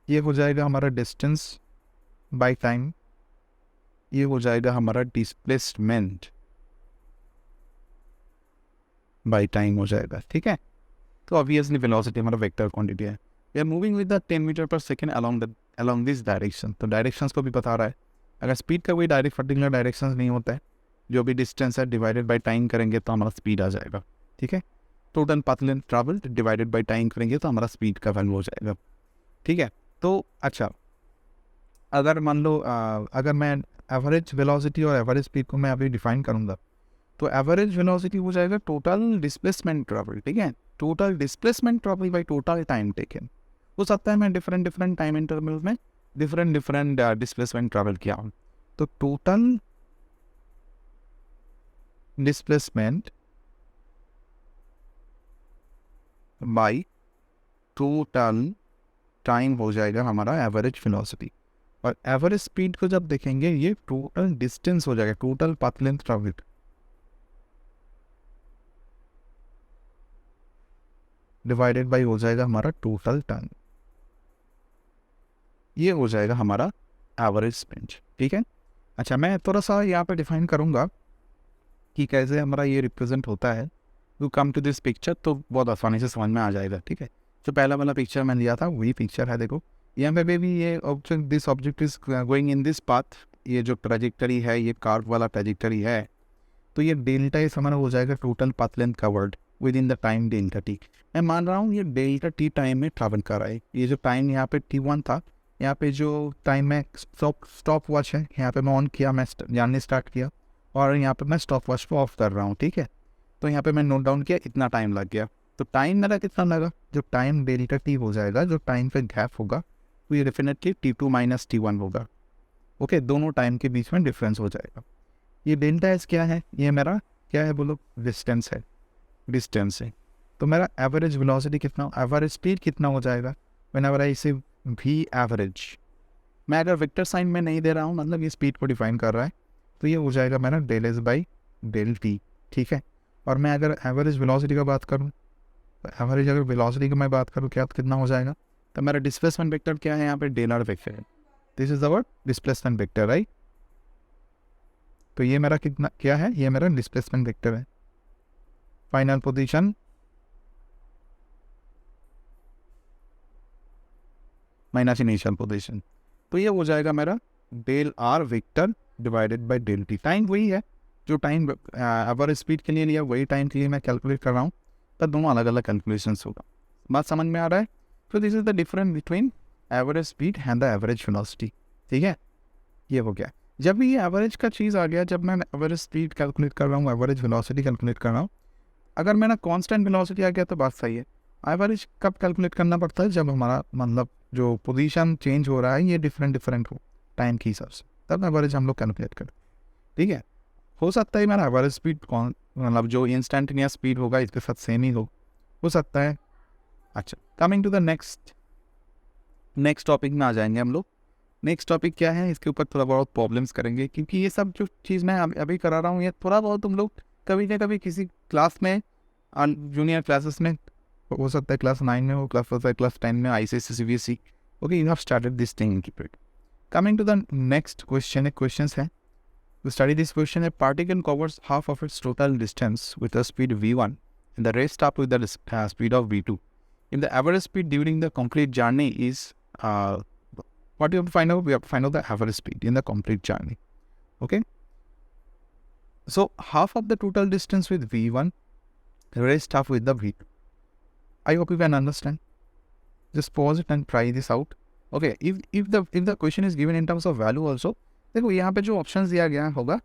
ये हो जाएगा हमारा डिस्टेंस बाई टाइम, ये हो जाएगा हमारा डिस्प्लेसमेंट बाई टाइम हो जाएगा, ठीक है। तो ऑब्वियसली वेलोसिटी हमारा वेक्टर क्वांटिटी है। We are moving with the 10 metre per second along this direction. तो डायरेक्शंस को भी बता रहा है। अगर स्पीड का कोई डायरेक्ट पर्टिकुलर डायरेक्शन नहीं होता है, जो भी डिस्टेंस है डिवाइडेड बाई टाइम करेंगे तो हमारा स्पीड आ जाएगा, ठीक है। Total path length travel divided by time करेंगे तो हमारा स्पीड का वैल्यू हो जाएगा, ठीक है। तो अच्छा, अगर मान लो अगर मैं एवरेज वेलोसिटी और एवरेज स्पीड को मैं अभी डिफाइन करूँगा, तो एवरेज वेलोसिटी हो जाएगा टोटल डिस्प्लेसमेंट ट्रैवल, ठीक है। Total displacement travel by total time taken. हो सकता है मैं डिफरेंट टाइम इंटरवल में डिफरेंट डिस्प्लेसमेंट ट्रैवल किया हूँ। तो total displacement by total time हो जाएगा हमारा एवरेज वेलोसिटी। और एवरेज स्पीड को जब देखेंगे ये टोटल डिस्टेंस हो जाएगा, total path length travel divided by हो जाएगा हमारा टोटल टाइम, ये हो जाएगा हमारा एवरेज स्पीड, ठीक है। अच्छा, मैं थोड़ा सा यहाँ पे डिफाइन करूँगा कि कैसे हमारा ये रिप्रेजेंट होता है। To come to this picture तो बहुत आसानी से समझ में आ जाएगा, ठीक है। जो पहला वाला पिक्चर मैंने लिया था वही पिक्चर है। देखो यहाँ पे भी ये object, this object is going in this path. ये जो ट्रेजेक्टरी है, ये कार्व वाला ट्रेजेक्टरी है। तो ये डेल्टा इस हमारा हो जाएगा total path length covered with in the time delta T. मैं मान रहा हूँ ये डेल्टा टी टाइम में ट्रैवल कर रहा है। ये जो टाइम यहाँ पे t1 था, यहाँ पे जो टाइम में स्टॉप वॉच है, यहाँ पे मैं ऑन किया, मैं जानने स्टार्ट किया, और यहाँ पे मैं स्टॉप वॉच को ऑफ कर रहा हूँ, ठीक है। तो यहाँ पे मैं नोट डाउन किया, इतना टाइम लग गया। तो टाइम मेरा कितना लगा, जो टाइम डेल्टा टी हो जाएगा, जो टाइम पे गैप होगा तो ये डेफिनेटली t2 माइनस t1 होगा, ओके। दोनों टाइम के बीच में डिफरेंस हो जाएगा। ये डेल्टा एस क्या है, ये मेरा क्या है बोलो, डिस्टेंस है, डिस्टेंस है। तो मेरा एवरेज वेलोसिटी कितना, एवरेज स्पीड कितना हो जाएगा, व्हेनेवर आई से भी एवरेज। मैं अगर वेक्टर साइन में नहीं दे रहा हूँ, मतलब ये स्पीड को डिफाइन कर रहा है, तो ये हो जाएगा मेरा del s by del t, ठीक है। और मैं अगर एवरेज वेलोसिटी का बात करूँ, तो एवरेज अगर वेलोसिटी की मैं बात करूँ क्या कितना हो जाएगा, तो मेरा डिस्प्लेसमेंट वेक्टर क्या है, यहाँ पे डेल आर वेक्टर है। This is our displacement vector, right. तो ये मेरा कितना क्या है, ये मेरा डिस्प्लेसमेंट वेक्टर है। Final position minus initial position. तो ये हो जाएगा मेरा del r vector divided by del t. Time वही है जो टाइम एवरेज स्पीड के लिए लिया, वही टाइम के लिए मैं कैलकुलेट कर रहा हूँ। तो दोनों अलग अलग कैलकुलेशंस होगा। बात समझ में आ रहा है। तो this is the difference between average speed and the average velocity. ठीक है, ये हो गया। जब भी ये एवरेज का चीज़ आ गया, जब मैं एवरेज स्पीड कैलकुलेट कर रहा हूँ, एवरेज वेलोसिटी कैलकुलेट कर रहा हूँ, अगर मेरा कांस्टेंट वेलोसिटी आ गया तो बात सही है। एवरेज कब कैलकुलेट करना पड़ता है, जब हमारा मतलब जो पोजीशन चेंज हो रहा है ये डिफरेंट डिफरेंट हो टाइम के हिसाब से, तब एवरेज हम लोग कैलकुलेट करें। ठीक है, हो सकता है मेरा एवरेज स्पीड कौन मतलब जो इंस्टेंटेनियस स्पीड होगा इसके साथ सेम ही हो सकता है। अच्छा, coming to the next topic में आ जाएंगे हम लोग। नेक्स्ट टॉपिक क्या है, इसके ऊपर थोड़ा बहुत प्रॉब्लम्स करेंगे, क्योंकि ये सब जो चीज़ मैं अभी करा रहा हूँ ये थोड़ा बहुत तुम लोग कभी ना कभी किसी क्लास में, जूनियर क्लासेस में, हो सकता है क्लास 9 में हो, क्लास 10 में, ICSE CBSE, okay, you have started this thing in keep it. Coming to the next question, एक क्वेश्चन है to study this question. A particle covers half of its total distance with a speed v1 and the rest up with the speed of v2. If the average speed during the complete journey is what you have to find out, we have to find out the average speed in the complete journey. Okay, so half of the total distance with v1, the rest up with the v2. I hope you can understand. Just pause it and try this out. Okay, if the question is given in terms of value also, देखो यहाँ पे जो ऑप्शंस दिया गया होगा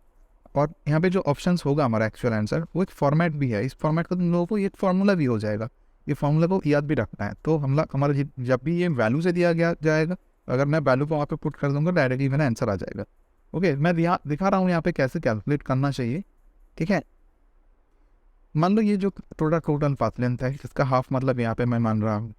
और यहाँ पे जो ऑप्शंस होगा हमारा एक्चुअल आंसर, वो एक फॉर्मेट भी है। इस फॉर्मेट को तुम लोगों को ये फार्मूला भी हो जाएगा, ये फार्मूला को याद भी रखना है। तो हमारा जब भी ये वैल्यू से दिया गया जाएगा, अगर मैं वैल्यू को वहाँ पे पुट कर दूंगा डायरेक्टली मेरा आंसर आ जाएगा। ओके, मैं यहाँ दिखा रहा हूँ यहाँ पे कैसे कैलकुलेट करना चाहिए। ठीक है, मान लो ये जो टोटल पाथ लेंथ है इसका हाफ मतलब यहाँ पे मैं मान रहा हूँ,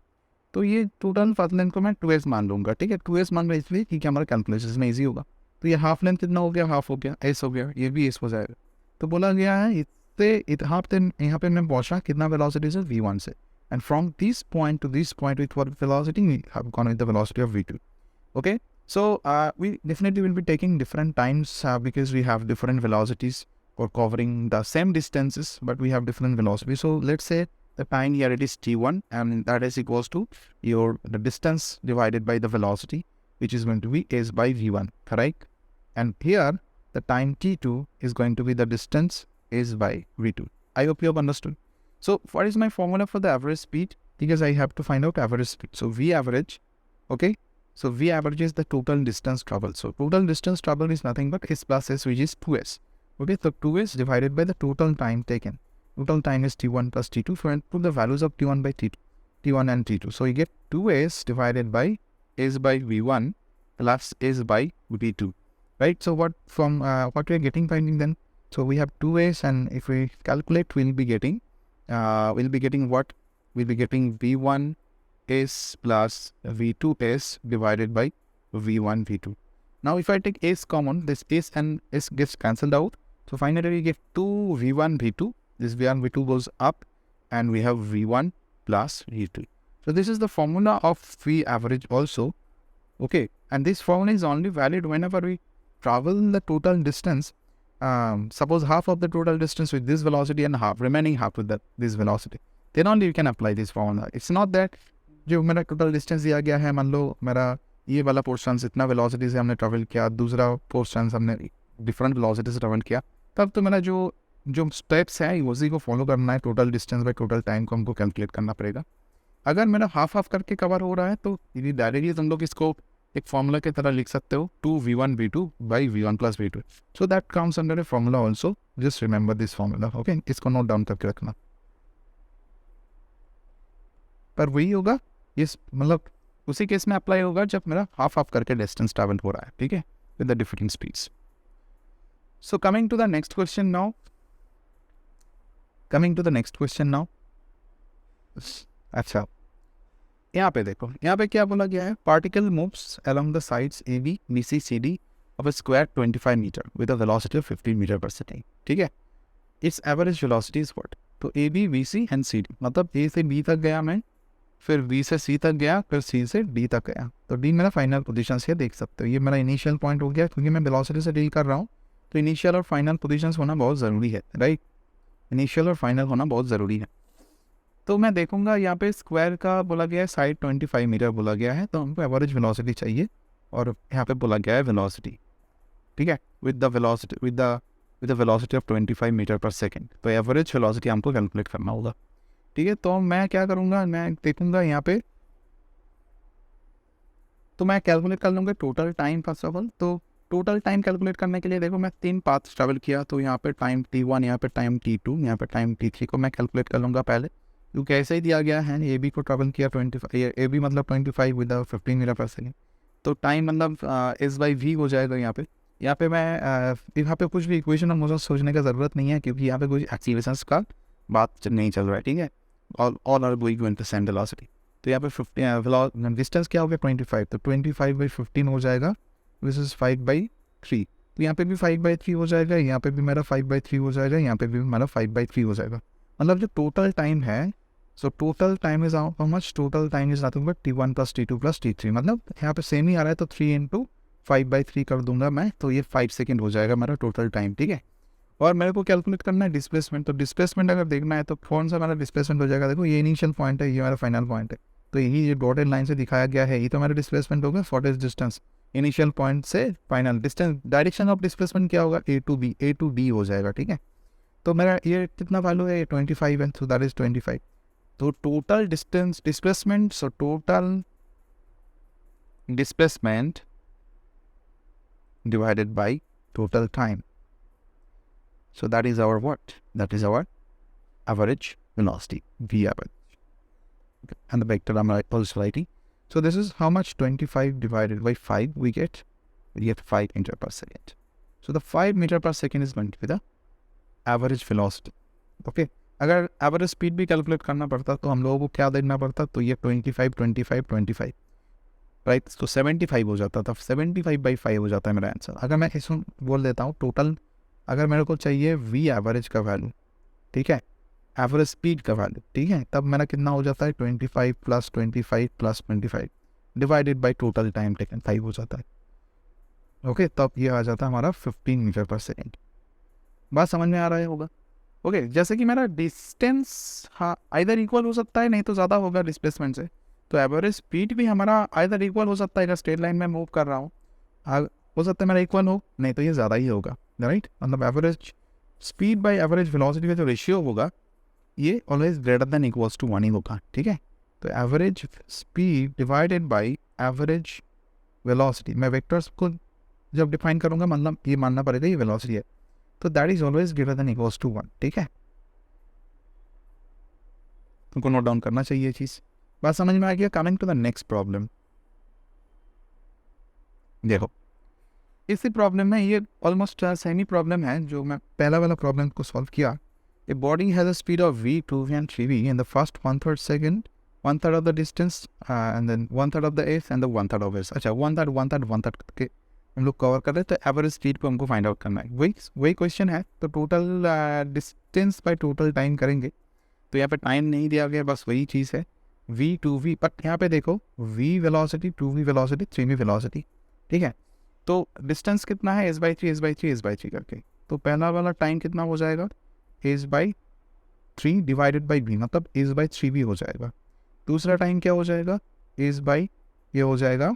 तो ये टोटल पाथ लेंथ को मैं 2s मान लूँगा। ठीक है, 2s मान रहा इसलिए क्योंकि हमारा कैलकुलेशन में ईजी होगा। तो ये हाफ लेंथ कितना हो गया, हाफ हो गया, एस हो गया, ये भी एस हो जाएगा। तो बोला गया है इससे हाफ दिन यहाँ पे मैं पहुँचा कितना वेलोसिटी से, v1 से, and from this point to this point with what velocity, we have gone with the velocity of v2. Okay, so we definitely will be taking different times because we have different velocities for covering the same distances, but we have different velocities. So let's say the time here it is t1 and that is equals to the distance divided by the velocity, which is going to be s by v1, correct? And here the time t2 is going to be the distance s by v2. I hope you have understood. So what is my formula for the average speed? Because I have to find out average speed. So v average, okay, so v average is the total distance traveled. So total distance traveled is nothing but s plus s, which is 2s. Okay, so 2s divided by the total time taken. Total time is t1 plus t2. So I put the values of t1 by t1 and t2. So you get 2s divided by s by v1 plus s by v2, right? So what we are getting finding then? So we have 2s, and if we calculate, we'll be getting what? We'll be getting v1 s plus v2s divided by v1 v2. Now if I take s common, this s and s gets cancelled out. So finally we get 2 v1 v2. This v1 v2 goes up and we have v1 plus v2. So this is the formula of v average also. Okay, and this formula is only valid whenever we travel the total distance. Suppose half of the total distance with this velocity and remaining half with this velocity, then only you can apply this formula. It's not that जो मेरा टोटल डिस्टेंस दिया गया है, मान लो मेरा ये वाला पोर्शन इतना वेलोसिटी से हमने ट्रैवल किया, दूसरा पोर्शन हमने डिफरेंट वेलोसिटी से ट्रैवल किया, तब तो मेरा जो स्टेप्स है उसी को फॉलो करना है। Total distance by total time को हमको कैलकुलेट करना पड़ेगा। अगर मेरा हाफ करके कवर हो रहा है तो डायरेक्टली तुम लोग इसको एक फॉर्मूला की तरह लिख सकते हो, 2 v1 v2 by v1 plus v2. So that comes under a formula also. Just remember this formula. Okay, इसको नोट डाउन करके रखना. पर वही होगा, इस मतलब उसी केस में अप्लाई होगा जब मेरा हाफ करके डिस्टेंस ट्रैवल हो रहा है. ठीक है, with the different speeds. So coming to the next question now. अच्छा, यहाँ पे देखो, यहाँ पे क्या बोला गया है. Particle moves along the sides A B B C C D of a square 25 metre with a velocity of 15 metre per second. ठीक है, its average velocity is what. तो A B B C and C D, मतलब ए से बी तक गया मैं, फिर बी से सी तक गया, फिर सी से डी तक गया. तो डी मेरा फाइनल पोजीशन है, देख सकते हो. ये मेरा इनिशियल पॉइंट हो गया, क्योंकि मैं वेलोसिटी से डील कर रहा हूँ तो इनिशियल और फाइनल पोजीशन होना बहुत ज़रूरी है. राइट, इनिशियल और फाइनल होना बहुत ज़रूरी है. तो मैं देखूंगा यहाँ पे स्क्वायर का बोला गया है, साइड 25 मीटर बोला गया है, तो हमको एवरेज वेलोसिटी चाहिए. और यहाँ पे बोला गया है वेलोसिटी. ठीक है, with the velocity of 25 metre per second. तो एवरेज वेलोसिटी हमको कैलकुलेट करना होगा. ठीक है, तो मैं क्या करूँगा, मैं देखूँगा यहाँ पे तो मैं कैलकुलेट कर लूँगा total time first of all. तो टोटल टाइम कैलकुलेट करने के लिए देखो मैं 3 पाथ ट्रैवल किया, तो यहाँ पे टाइम T1, यहाँ पे टाइम T2, यहाँ पे टाइम T3 को मैं कैलकुलेट कर लूँगा पहले, क्योंकि ऐसे ही दिया गया है। ए बी को ट्रैवल किया 25, ए बी मतलब 25 विद 15 मीटर पर सेकेंड, तो टाइम मतलब एस बाई वी हो जाएगा यहाँ पे। मैं यहाँ पे कुछ भी इक्वेशन और मुझे सोचने का ज़रूरत नहीं है, क्योंकि यहाँ पे कुछ एक्सीलरेशंस का बात नहीं चल रहा है, ठीक है। All are going to the same velocity. तो यहाँ पे 15 डिस्टेंस क्या हो गया 25, तो 25/15 हो जाएगा, दिस इज 5/3। तो यहाँ पे भी 5/3 हो जाएगा, यहाँ पे भी मेरा 5/3 हो जाएगा, यहाँ पे भी मेरा 5/3 हो जाएगा। मतलब जो टोटल टाइम है, so total time is how much, total time is nothing but T1 + T2 + T3। मतलब यहाँ पे सेम ही आ रहा है, तो 3 × 5/3 कर दूंगा मैं, तो ये 5 सेकेंड हो जाएगा मेरा टोटल टाइम, ठीक है। और मेरे को कैलकुलेट करना है डिस्प्लेसमेंट। तो डिस्प्लेसमेंट अगर देखना है तो कौन सा मेरा डिस्प्लेसमेंट हो जाएगा, देखो ये इनिशियल पॉइंट है, ये मेरा फाइनल पॉइंट है, तो यही ये डॉटेड लाइन से दिखाया गया है, ये तो मेरा डिस्प्लेसमेंट होगा। What is distance initial point से final distance, direction of displacement क्या होगा, A to B हो जाएगा, ठीक है। तो मेरा ये कितना वैल्यू है, 25 है, सो दैट इज 25। तो total distance displacement, so total displacement divided by total time. So that is our what? That is our average velocity, V average. Okay. And the vector I'm also writing. So this is how much 25 divided by 5 we get 5 meter per second. So the 5 meter per second is going to be the average velocity. Okay. अगर एवरेज स्पीड भी कैलकुलेट करना पड़ता तो हम लोगों को क्या देखना पड़ता, तो ये 25 राइट, तो 75 हो जाता था, 75/5 हो जाता है मेरा आंसर। अगर मैं इसमें बोल देता हूँ टोटल, अगर मेरे को चाहिए वी एवरेज का वैल्यू, ठीक है, एवरेज स्पीड का वैल्यू, ठीक है, तब मेरा कितना हो जाता है 25 + 25 + 25 divided by total time taken 5 हो जाता है। ओके, तब ये आ जाता है हमारा 15 मीटर पर सेकेंड। बात समझ में आ रहा है होगा। ओके, जैसे कि मेरा डिस्टेंस हाँ आइदर इक्वल हो सकता है, नहीं तो ज़्यादा होगा डिस्प्लेसमेंट से, तो एवरेज स्पीड भी हमारा आइदर इक्वल हो सकता है, अगर स्ट्रेट लाइन में मूव कर रहा हूँ हो सकता है मेरा इक्वल हो, नहीं तो ये ज़्यादा ही होगा, राइट। मतलब average speed by average velocity का जो रेशियो होगा ये always greater than equals to 1 ही होगा, ठीक है। तो average speed divided by average velocity, मैं वेक्टर्स को जब डिफाइन करूँगा मतलब ये मानना पड़ेगा ये वेलोसिटी है, तो that is always greater than equals to 1, ठीक है। तुमको नोट डाउन करना चाहिए चीज़। बात समझ में आ गया। Coming to the next problem, देखो इसी प्रॉब्लम में ये ऑलमोस्ट सेमी प्रॉब्लम है जो मैं पहला वाला प्रॉब्लम को सॉल्व किया। A body has a speed of v, 2v and 3v in the first 1/3 second, 1/3 of the distance and then 1/3 of the s and the 1/3 of s। अच्छा 1/3 1/3 1/3 करके हम लोग कवर कर रहे हैं, तो एवरेज स्पीड को हमको फाइंड आउट करना है, वही क्वेश्चन है। तो total distance by total time करेंगे, तो यहाँ पे टाइम नहीं दिया गया, बस वही चीज़ है v 2v, बट यहाँ पे देखो v velocity 2v velocity 3v velocity, ठीक है। तो डिस्टेंस कितना है s/3 s/3 s/3 करके, तो पहला वाला टाइम कितना हो जाएगा s/3 डिवाइडेड बाई v, मतलब s/3v हो जाएगा। दूसरा टाइम क्या हो जाएगा ये हो जाएगा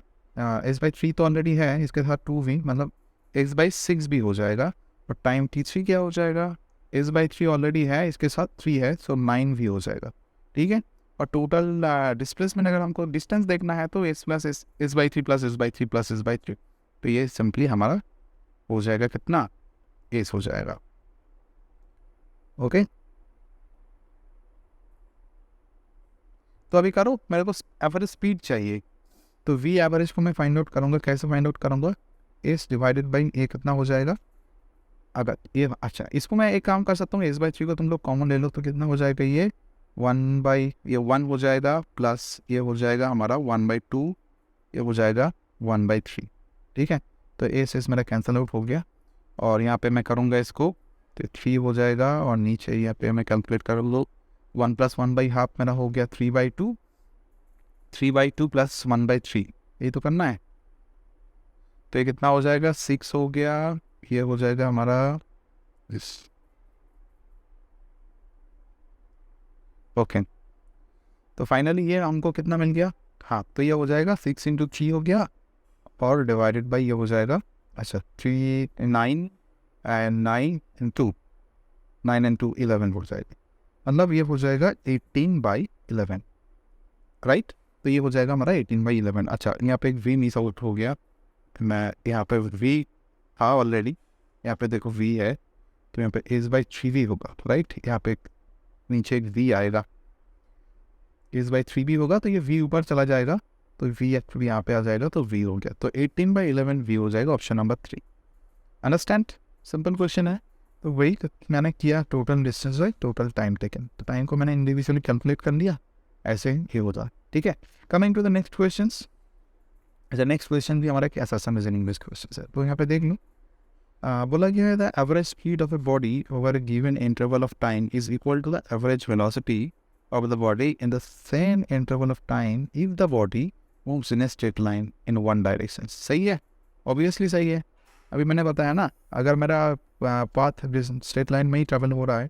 s/3 तो ऑलरेडी है, इसके साथ 2v मतलब s/6 भी हो जाएगा। और टाइम t3 क्या हो जाएगा, s/3 ऑलरेडी है, इसके साथ 3 है, सो 9v हो जाएगा, ठीक है। और टोटल डिस्प्लेसमेंट अगर हमको डिस्टेंस देखना है तो s + s/3 + s/3 + s/3, तो ये सिंपली हमारा हो जाएगा कितना, एस हो जाएगा। ओके, तो अभी करो, मेरे को एवरेज स्पीड चाहिए, तो वी एवरेज को मैं फाइंड आउट करूँगा। कैसे फाइंड आउट करूँगा, एस डिवाइडेड बाई ए कितना हो जाएगा, अगर ये अच्छा इसको मैं एक काम कर सकता हूँ, s/3 को तुम लोग कॉमन ले लो, तो कितना हो जाएगा, ये 1 हो जाएगा, प्लस ये हो जाएगा हमारा 1/2, ये हो जाएगा 1/3, ठीक है। तो एस मेरा कैंसिल आउट हो गया, और यहाँ पे मैं करूँगा इसको, तो 3 हो जाएगा, और नीचे यहाँ पे मैं कैलकुलेट कर लो, 1 + 1/2 मेरा हो गया 3/2, 3/2 + 1/3, ये तो करना है। तो ये कितना हो जाएगा, 6 हो गया, ये हो जाएगा हमारा इस, ओके। तो फाइनली ये हमको कितना मिल गया, हाँ, तो ये हो जाएगा 6 × 3 हो गया, और डिवाइडेड बाई ये हो जाएगा, अच्छा 3 9 and 9 and 2 9 and 2 11 हो जाएगा, मतलब ये हो जाएगा 18/11, राइट। तो ये हो जाएगा हमारा 18/11। अच्छा, यहाँ पे एक v मिस आउट हो गया, मैं यहाँ पे v था ऑलरेडी, यहाँ पे देखो v है, तो यहाँ पे is/3v होगा, राइट। यहाँ पे नीचे एक v आएगा, is/3v होगा, तो ये v ऊपर चला जाएगा, तो v एक्चुअली यहाँ पे आ जाएगा, तो v हो गया, तो 18/11 v हो जाएगा option number 3। Understand, simple question है। तो वही मैंने किया, total distance by total time taken, तो टाइम को मैंने इंडिविजुअली कैलकुलेट कर लिया, ऐसे ही होता है, ठीक है। Coming to the next question. अच्छा, नेक्स्ट क्वेश्चन भी हमारा एक असर्शन रीजनिंग बेस्ड क्वेश्चन है, तो यहाँ पे देख लो, बोला गया है the average speed of a body over a given interval of time is equal to the average velocity of the body in the same interval of time if the body moves in a straight line in one direction। सही है, ऑब्वियसली सही है। अभी मैंने बताया ना, अगर मेरा पाथ स्ट्रेट लाइन में ही ट्रेवल हो रहा है,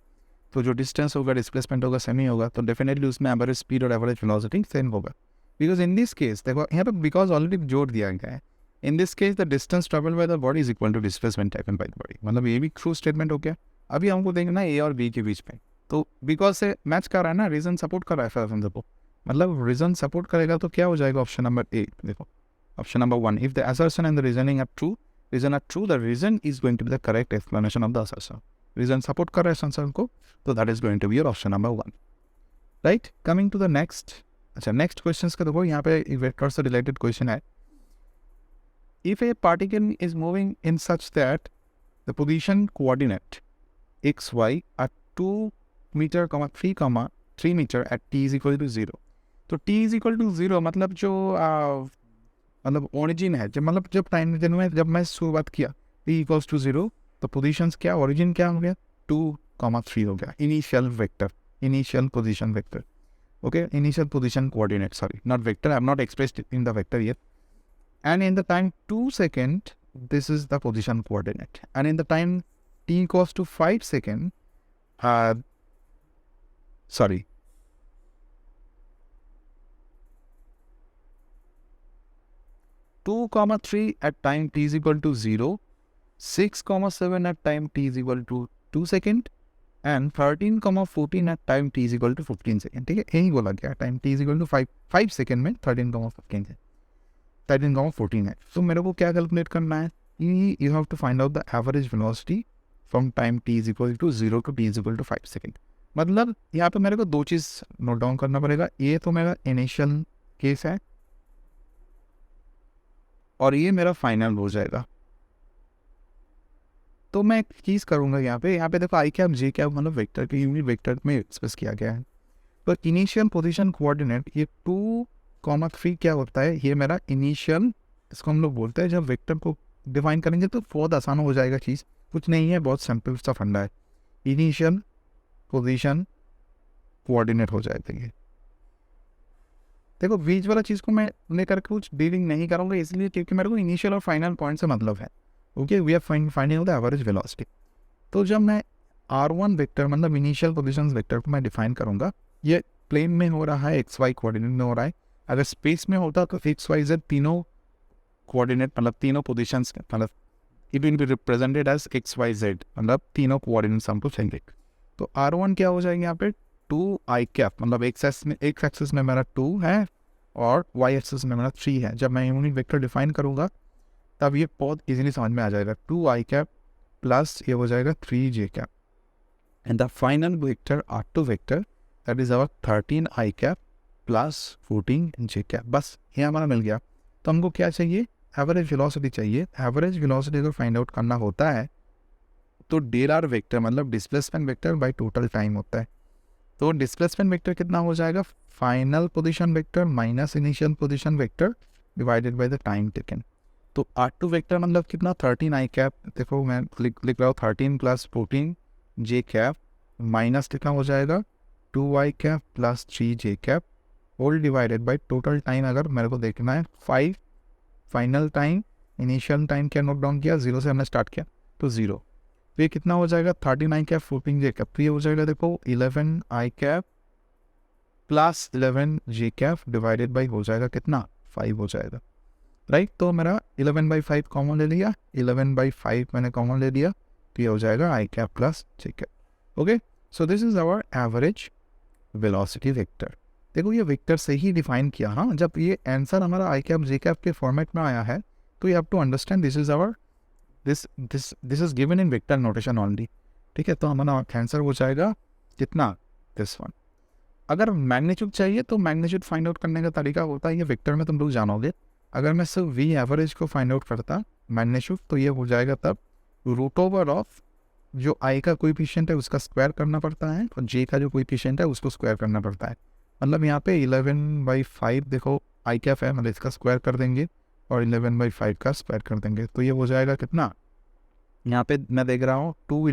तो जो डिस्टेंस होगा, डिस्प्लेसमेंट होगा, सेम ही होगा, तो डेफिनेटली उसमें एवरेज स्पीड और एवरेज वेलोसिटी सेम होगा। बिकॉज इन दिस केस देखो यहाँ पे बिकॉज ऑलरेडी जोड़ दिया गया है, in this case the distance travel by the body is equal to displacement taken by the body, मतलब ये भी ट्रू स्टेटमेंट हो गया। अभी हमको देखना है ए और बी के बीच में, तो बिकॉज से मैच कर रहा है ना, रीजन सपोर्ट कर रहा है फिर को, मतलब रीजन सपोर्ट करेगा, तो क्या हो जाएगा ऑप्शन नंबर ए। देखो option number 1, if the assertion and the reasoning are true, reason are true, the reason is going to be the correct explanation of the assertion. Reason support कर रहा है असर्शन को, तो that is going to be your option number 1, right. Coming to the next. अच्छा, नेक्स्ट क्वेश्चन का देखो, यहाँ पे वेक्टर से रिलेटेड क्वेश्चन है। If a particle is moving in such that the position coordinate x y are 2 metre, 3 metre at t is equal to 0, तो t इज इक्वल टू 0 मतलब जो मतलब ओरिजिन है, जब टाइम में जब मैं शुरुआत किया t इक्वल्स टू 0, तो पोजीशंस क्या, ओरिजिन क्या हो गया, 2,3 हो गया, initial vector, initial position vector, okay, initial position coordinate, sorry not vector, I am not expressed in the vector here, and in the time 2 second this is the position coordinate, and in the time t equals to 5 second, sorry, 2,3 at time t is equal to 0, 6,7 at time t is equal to 2 second, and 13,14 at time t is equal to 15 second, ठीक है, यही बोला गया, time t is equal to 5 second में 13,15 है, 13,14 है। तो मेरे को क्या कैलकुलेट करना है, you have to find out the average velocity from time t is equal to 0 to t is equal to 5 second. मतलब यहाँ पे मेरे को दो चीज़ नोट डाउन करना पड़ेगा, ये तो मेरा इनिशियल केस है और ये मेरा फाइनल हो जाएगा। तो मैं एक चीज़ करूँगा यहाँ पे देखो आई कैप जे कैप मतलब वेक्टर के यूनिट वेक्टर में एक्सप्रेस किया गया है, तो इनिशियल पोजीशन कोऑर्डिनेट ये 2,3 क्या होता है, ये मेरा इनिशियल, इसको हम लोग बोलते हैं, जब वेक्टर को डिफाइन करेंगे तो बहुत आसान हो जाएगा, चीज़ कुछ नहीं है, बहुत सिंपल सा फंडा है, इनिशियल पोजीशन कोऑर्डिनेट हो जाएगा ये। देखो बीच वाला चीज़ को मैं लेकर कुछ डीलिंग नहीं करूँगा, इसलिए क्योंकि मेरे को इनिशियल और फाइनल पॉइंट से मतलब है, okay, we are finding the average velocity. तो जब मैं r1 वेक्टर मतलब इनिशियल पोजीशन वेक्टर को मैं डिफाइन करूँगा, ये प्लेन में हो रहा है, एक्स वाई कोऑर्डिनेट में हो रहा है, अगर स्पेस में होता तो एक्स वाई जेड तीनों कोऑर्डिनेट मतलब तीनों पोजीशंस मतलब it will be represented as x y z, मतलब तीनों कोऑर्डिनेट्स हमको चाहिए। तो r1 क्या हो जाएंगे यहाँ पे 2i कैप, मतलब एक्स एक्सिस में मेरा 2 है और y एक्सिस में मेरा 3 है। जब मैं यूनिट वेक्टर डिफाइन करूँगा तब ये बहुत इजीली समझ में आ जाएगा, 2i कैप प्लस ये हो जाएगा 3j cap, and the final vector r2 vector that is our 13i cap plus 14j cap. बस ये हमारा मिल गया। तो हमको क्या चाहिए, एवरेज वेलोसिटी चाहिए। एवरेज वेलोसिटी को फाइंड आउट करना होता है तो डेल आर वेक्टर मतलब displacement vector by total time होता है। तो डिस्प्लेसमेंट वेक्टर कितना हो जाएगा, final position vector minus initial position vector divided by the time taken. तो r2 वेक्टर मतलब कितना 13i कैप, देखो मैं लिख रहा हूँ 13 प्लस 14j कैप माइनस कितना हो जाएगा 2i cap plus 3j cap whole divided by total time. अगर मेरे को देखना है 5 फाइनल टाइम, इनिशियल टाइम क्या नोट डाउन किया, 0 से हमने स्टार्ट किया तो 0, तो ये कितना हो जाएगा 13i कैप 14j कैप, तो ये हो जाएगा देखो 11i cap plus 11j cap divided by हो जाएगा कितना 5 हो जाएगा, राइट। तो मेरा 11/5 कॉमन ले लिया, 11/5 मैंने कॉमन ले लिया, तो ये हो जाएगा i cap plus j cap. Okay, so this is our average velocity vector. देखो ये वेक्टर से ही डिफाइन किया। हाँ, जब ये आंसर हमारा आई कैप जे कैप के फॉर्मेट में आया है तो you have to understand this is our this is given in vector notation only. ठीक है, तो हमारा आंसर हो जाएगा कितना, दिस वन। अगर मैग्नीट्यूड चाहिए तो मैग्नीट्यूड फाइंड आउट करने का तरीका होता है, ये वेक्टर में तुम लोग जानोगे। अगर मैं सिर्फ वी एवरेज को फाइंड आउट करता मैग्नीट्यूड, तो ये हो जाएगा तब रूट ओवर ऑफ जो आई का कोएफिशिएंट है उसका स्क्वायर करना पड़ता है और जे का जो कोएफिशिएंट है उसको स्क्वायर करना पड़ता है। मतलब यहाँ पे 11/5 देखो आई कैफ है, मतलब इसका स्क्वायर कर देंगे और 11/5 का स्क्वायर कर देंगे, तो ये हो जाएगा कितना। यहाँ पे मैं देख रहा हूँ 2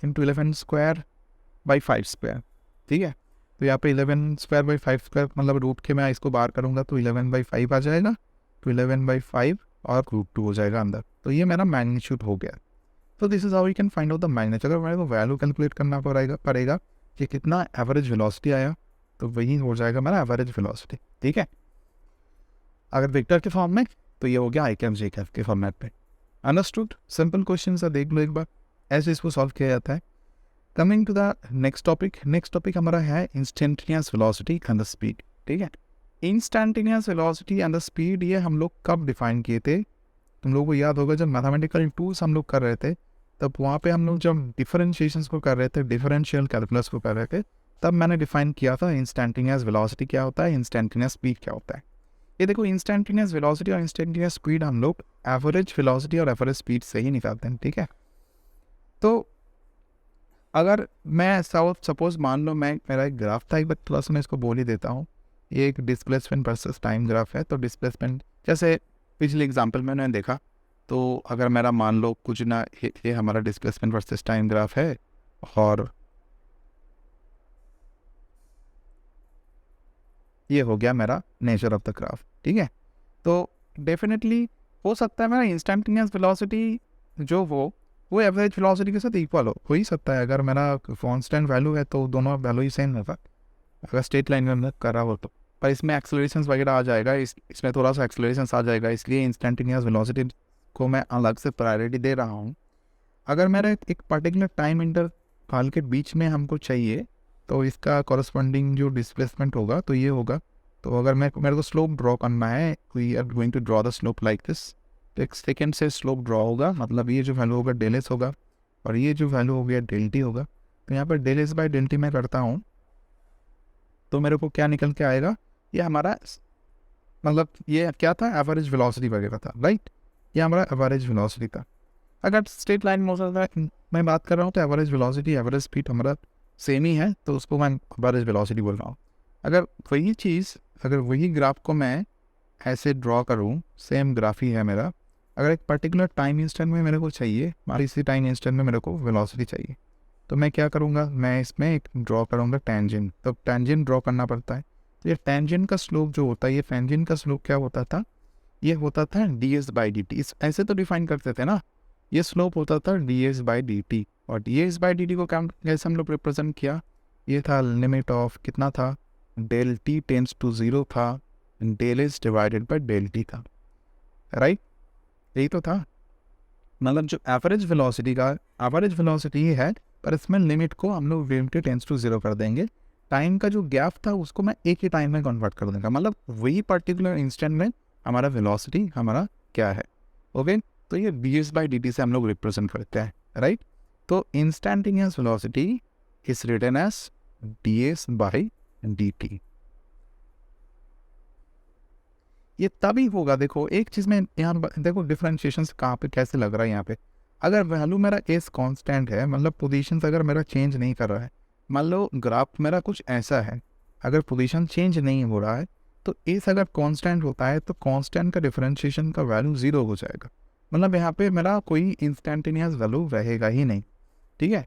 × 11 स्क्वायर/5 स्क्वायर। ठीक है, तो यहाँ पे 11 स्क्वायर/5 स्क्वायर मतलब रूट के मैं इसको बाहर करूँगा तो 11/5 आ जाएगा, तो 11/5 और √2 हो जाएगा अंदर। तो ये मेरा मैग्नीट्यूड हो गया। तो this is how you can find out the magnitude. अगर मेरे को वैल्यू कैलकुलेट करना पड़ेगा कि कितना एवरेज वेलोसिटी आया, तो वही हो जाएगा मेरा एवरेज वेलोसिटी। ठीक है, अगर वेक्टर के फॉर्म में तो ये हो गया आई कैप जे कैप के फॉर्मेट पे। अंडरस्टूड? सिंपल क्वेश्चन है, देख लो एक बार, ऐसे इसको सॉल्व किया जाता है। Coming to the next topic हमारा है instantaneous velocity and the speed. ठीक है, instantaneous velocity and the speed ये हम लोग कब डिफाइन किए थे? तुम लोगों को याद होगा जब मैथमेटिकल टूल्स हम लोग कर रहे थे, तब वहाँ पे हम लोग जब डिफरेंशिएशंस को कर रहे थे, डिफरेंशियल कैलकुलस को कर रहे थे, तब मैंने डिफाइन किया था इंस्टेंटेनियस वेलोसिटी क्या होता है, इंस्टेंटेनियस स्पीड क्या होता है। ये देखो इंस्टेंटेनियस वेलोसिटी और इंस्टेंटेनियस स्पीड हम लोग एवरेज वेलोसिटी और एवरेज स्पीड से ही निकालते हैं। ठीक है, तो अगर मैं सपोज मान लो मेरा एक ग्राफ था, एक बार थोड़ा सा मैं इसको बोल ही देता हूँ। ये एक डिस्प्लेसमेंट वर्सेस टाइम ग्राफ है। तो डिस्प्लेसमेंट जैसे पिछले एग्जांपल में मैंने देखा, तो अगर मेरा मान लो कुछ ना, ये हमारा डिस्प्लेसमेंट वर्सेस टाइम ग्राफ है और ये हो गया मेरा नेचर ऑफ द ग्राफ। ठीक है, तो डेफिनेटली हो सकता है मेरा इंस्टेंटेनियस वेलोसिटी जो वो एवरेज वेलोसिटी के साथ इक्वल हो ही सकता है। अगर मेरा कांस्टेंट वैल्यू है तो दोनों वैल्यू ही सेम होगा, अगर स्ट्रेट लाइन में कर रहा हो तो। पर इसमें एक्सेलरेशंस वगैरह आ जाएगा, इसमें थोड़ा सा एक्सेलरेशंस आ जाएगा, इसलिए इंस्टेंटेनियस वेलोसिटी को मैं अलग से प्रायोरिटी दे रहा हूँ। अगर मेरा एक पर्टिकुलर टाइम इंटरवल के बीच में हमको चाहिए, तो इसका कॉरस्पॉन्डिंग जो डिस्प्लेसमेंट होगा तो ये होगा। तो अगर मेरे को स्लोप ड्रॉ करना है, we are going to draw the slope like this. तो एक सेकेंड से स्लोप ड्रॉ होगा, मतलब ये जो वैल्यू होगा डेल एस होगा और ये जो वैल्यू हो गया डेल टी होगा। तो यहाँ पर del s by del t मैं करता हूँ, तो मेरे को क्या निकल के आएगा, ये हमारा मतलब ये क्या था, एवरेज वेलोसिटी वगैरह था, राइट। ये हमारा एवरेज वेलोसिटी था। अगर स्ट्रेट लाइन मोशन मैं बात कर रहा हूँ तो एवरेज वेलोसिटी एवरेज स्पीड हमारा सेम ही है, तो उसको मैं एवरेज वेलोसिटी बोल रहा हूँ। अगर वही चीज़, अगर वही ग्राफ को मैं ऐसे ड्रॉ करूँ, सेम ग्राफ ही है मेरा, अगर एक पर्टिकुलर टाइम इंस्टेंट में मेरे को चाहिए, इसी टाइम इंस्टेंट में मेरे को वेलोसिटी चाहिए, तो मैं क्या करूँगा, मैं इसमें एक ड्रॉ करूँगा टेंजेंट। तो टेंजेंट ड्रॉ करना पड़ता है। तो ये टेंजेंट का स्लोप जो होता है, ये टेंजेंट का स्लोप क्या होता था, ये होता था ds/dt। ऐसे तो डिफाइन करते थे ना, ये स्लोप होता था ds/dt। और ds/dt को कैसे हम लोग रिप्रेजेंट किया, ये था लिमिट ऑफ कितना था, डेल t टेंड्स टू 0 था, del s divided by del t था, राइट। यही तो था, मतलब जो एवरेज वेलोसिटी का एवरेज वेलोसिटी ही है, पर इसमें लिमिट को हम लोग डेल टी टेंड्स टू 0 कर देंगे। टाइम का जो गैप था उसको मैं एक ही टाइम में कन्वर्ट कर दूंगा, मतलब वही पर्टिकुलर इंस्टेंट में हमारा वेलोसिटी हमारा क्या है। ओके, तो ये ds/dt से हम लोग रिप्रेजेंट करते हैं, राइट। तो instantaneous velocity is written as ds/dt। ये तभी होगा, देखो एक चीज़ में यहाँ देखो डिफरेंशिएशन कहाँ पे कैसे लग रहा है। यहाँ पे अगर वैल्यू मेरा एस कांस्टेंट है, मतलब पोजीशन अगर मेरा चेंज नहीं कर रहा है, मान लो ग्राफ मेरा कुछ ऐसा है, अगर पोजीशन चेंज नहीं हो रहा है, तो एस अगर कांस्टेंट होता है तो कांस्टेंट का डिफरेंशिएशन का वैल्यू 0 हो जाएगा, मतलब यहाँ पे मेरा कोई इंस्टेंटेनियस वैल्यू रहेगा ही नहीं। ठीक है,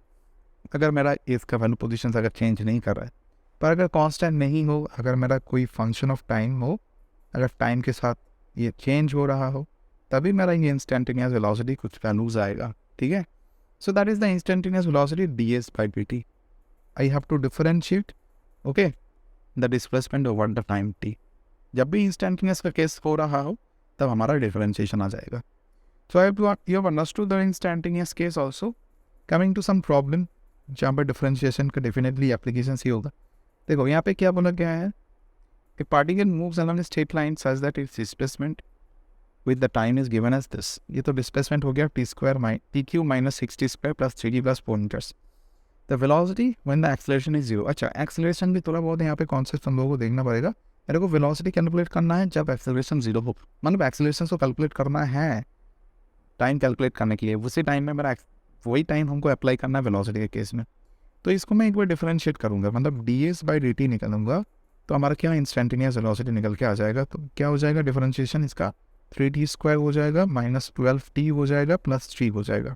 अगर मेरा एस का वैल्यू पोजीशन अगर चेंज नहीं कर रहा है। पर अगर कांस्टेंट नहीं हो, अगर मेरा कोई फंक्शन ऑफ टाइम हो, अगर टाइम के साथ ये चेंज हो रहा हो, तभी मेरा ये इंस्टेंटेनियस वेलोसिटी कुछ वैल्यूज आएगा। ठीक है, so that is the instantaneous velocity ds/dt। I have to differentiate okay the displacement over the time t। जब भी इंस्टेंटेनियस का केस हो रहा हो तब हमारा डिफरेंशिएशन आ जाएगा। So I you have understood the instantaneous case also. Coming to some problem जहाँ पर डिफरेंशिएशन का डेफिनेटली एप्लीकेशन ही होगा। देखो यहाँ पे क्या बोला गया है, a particle moves along a straight line such that its displacement with the time is given as this. ये तो डिस्प्लेसमेंट हो गया t cube minus 60² plus 3d plus 4 metres. The velocity when the acceleration is zero. अच्छा, एक्सेलरेशन भी थोड़ा बहुत यहाँ पे कॉन्सेप्ट हम लोगों को देखना पड़ेगा। मेरे को वेलोसिटी कैलकुलेट करना है जब एक्सेलरेशन जीरो हो, मतलब एक्सेलरेशन को कैलकुलेट करना है टाइम कैलकुलेट करने के लिए, उसी टाइम में मेरा वही टाइम हमको अप्लाई करना है वेलोसिटी के केस में। तो इसको मैं एक बार डिफरेंशिएट करूँगा, मतलब ds/dt निकालूंगा तो हमारा क्या इंस्टेंटेनियस वेलोसिटी निकल के आ जाएगा। तो क्या हो जाएगा डिफरेंशिएशन इसका, 3t² हो जाएगा माइनस 12t हो जाएगा प्लस 3 हो जाएगा।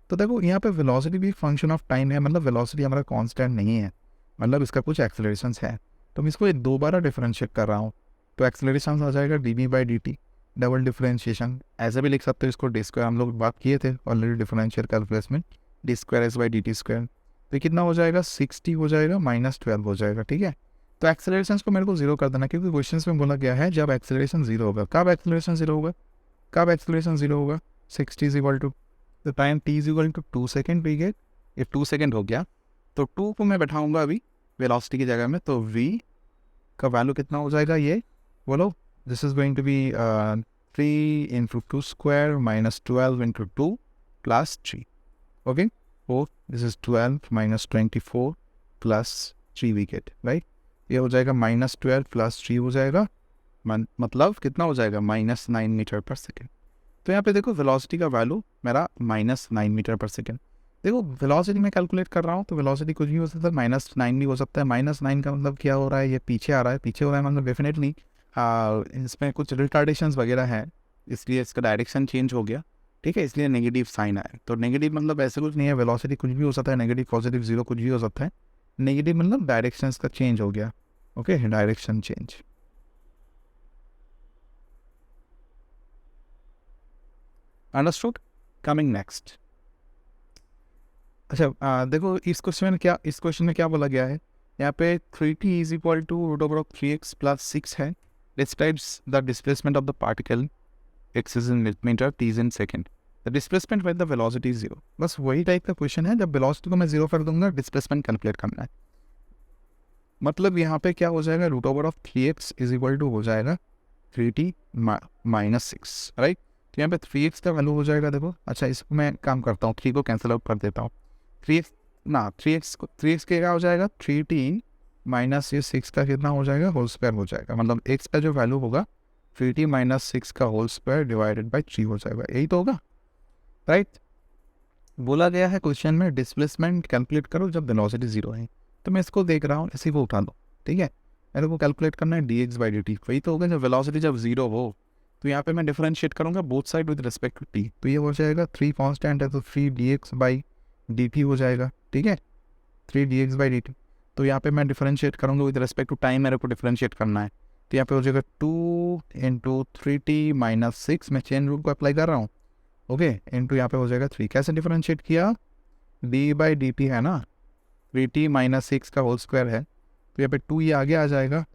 तो देखो यहाँ पे वेलोसिटी भी फंक्शन ऑफ टाइम है, मतलब वेलोसिटी हमारा कांस्टेंट नहीं है, मतलब इसका कुछ एक्सेलरेशंस है। तो मैं इसको दोबारा डिफरेंशिएट कर रहा हूँ, तो एक्सेलरेशन आ जाएगा dv/dt, डबल डिफरेंशिएशन। ऐसे भी लिख सकते हो इसको d², हम लोग बात किए थे ऑलरेडी डिफरेंशियल कैलकुलस में, d²s/dt²। तो कितना हो जाएगा 60 हो जाएगा माइनस 12 हो जाएगा। ठीक है, तो एक्सेलरेशन को मेरे को जीरो कर देना, क्योंकि क्वेश्चन में बोला गया है जब एक्सेलरेशन जीरो होगा। कब एक्सेलरेशन जीरो होगा, कब एक्सेलरेशन जीरो होगा, 60 is equal to the time t is equal to 2 second. We get, ये 2 सेकेंड हो गया तो 2 को मैं बैठाऊंगा अभी वेलोसिटी की जगह में, तो v का वैल्यू कितना हो जाएगा ये बोलो। This is going to be 3 into 2² minus 12 into 2 plus 3। Okay, four, this is 12 minus 24 plus 3 we get, right. ये हो जाएगा माइनस 12 प्लस 3 हो जाएगा, मतलब कितना हो जाएगा -9 मीटर पर सेकेंड। तो यहाँ पे देखो वेलोसिटी का वैल्यू मेरा -9 मीटर पर सेकेंड। देखो वेलोसिटी में कैलकुलेट कर रहा हूँ तो वेलोसिटी कुछ भी हो सकता है, -9 भी हो सकता है। -9 का मतलब क्या हो रहा है, ये पीछे आ रहा है, पीछे हो रहा है मतलब डेफिनेटली इसमें कुछ रिटार्डेशंस वगैरह है, इसलिए इसका डायरेक्शन चेंज हो गया। ठीक है, इसलिए नेगेटिव साइन आया। तो नेगेटिव मतलब ऐसे कुछ नहीं है, वेलोसिटी कुछ भी हो सकता है, नेगेटिव पॉजिटिव जीरो कुछ भी हो सकता है। नेगेटिव मतलब डायरेक्शन का चेंज हो गया। Okay, direction change. Understood. Coming next. अच्छा देखो इस क्वेश्चन में क्या बोला गया है, यहाँ पे 3t is equal to √3x plus 6 है। Describes the displacement of the particle, x is in metre, t is in second, the displacement with the velocity zero. बस वही टाइप का क्वेश्चन है, जब वेलोसिटी को मैं जीरो कर दूंगा डिस्प्लेसमेंट कैलकुलेट करना है। मतलब यहाँ पे क्या हो जाएगा, √3x इज इक्वल टू हो जाएगा 3t माइनस 6, राइट। तो यहाँ पे 3x का वैल्यू हो जाएगा, देखो। अच्छा, इसको मैं काम करता हूँ, 3 को कैंसिल आउट कर देता हूँ। 3x के क्या हो जाएगा, 3t माइनस ये 6 का कितना हो जाएगा, होल स्क्वायर हो जाएगा। मतलब x का जो वैल्यू होगा 3t माइनस 6 का होल स्क्वायर डिवाइडेड बाई 3 हो जाएगा, यही तो होगा, राइट। बोला गया है क्वेश्चन में डिस्प्लेसमेंट कैलकुलेट करो जब वेलोसिटी जीरो है। तो मैं इसको देख रहा हूँ, इसी को उठा दो। ठीक है, मेरे को कैलकुलेट करना है dx/dt, वही तो होगा जब वेलोसिटी जब जीरो हो। तो यहाँ पे मैं डिफरेंशिएट करूँगा both side with respect to t। तो ये हो जाएगा 3 कांस्टेंट है तो 3dx/dt हो जाएगा। ठीक है, 3dx/dt। तो यहाँ पे मैं डिफरेंशिएट करूँगा विद रिस्पेक्ट टू टाइम, मेरे को डिफरेंशिएट करना है। तो यहाँ पे हो जाएगा 2 इंटू 3t माइनस 6, मैं चेन रूल को अप्लाई कर रहा हूँ। ओके, इंटू यहाँ पे हो जाएगा 3। कैसे डिफरेंशिएट किया, d/dt है ना, 3t माइनस 6 का होल स्क्वायर है, तो यहाँ पे 2 ये आगे आ जाएगा।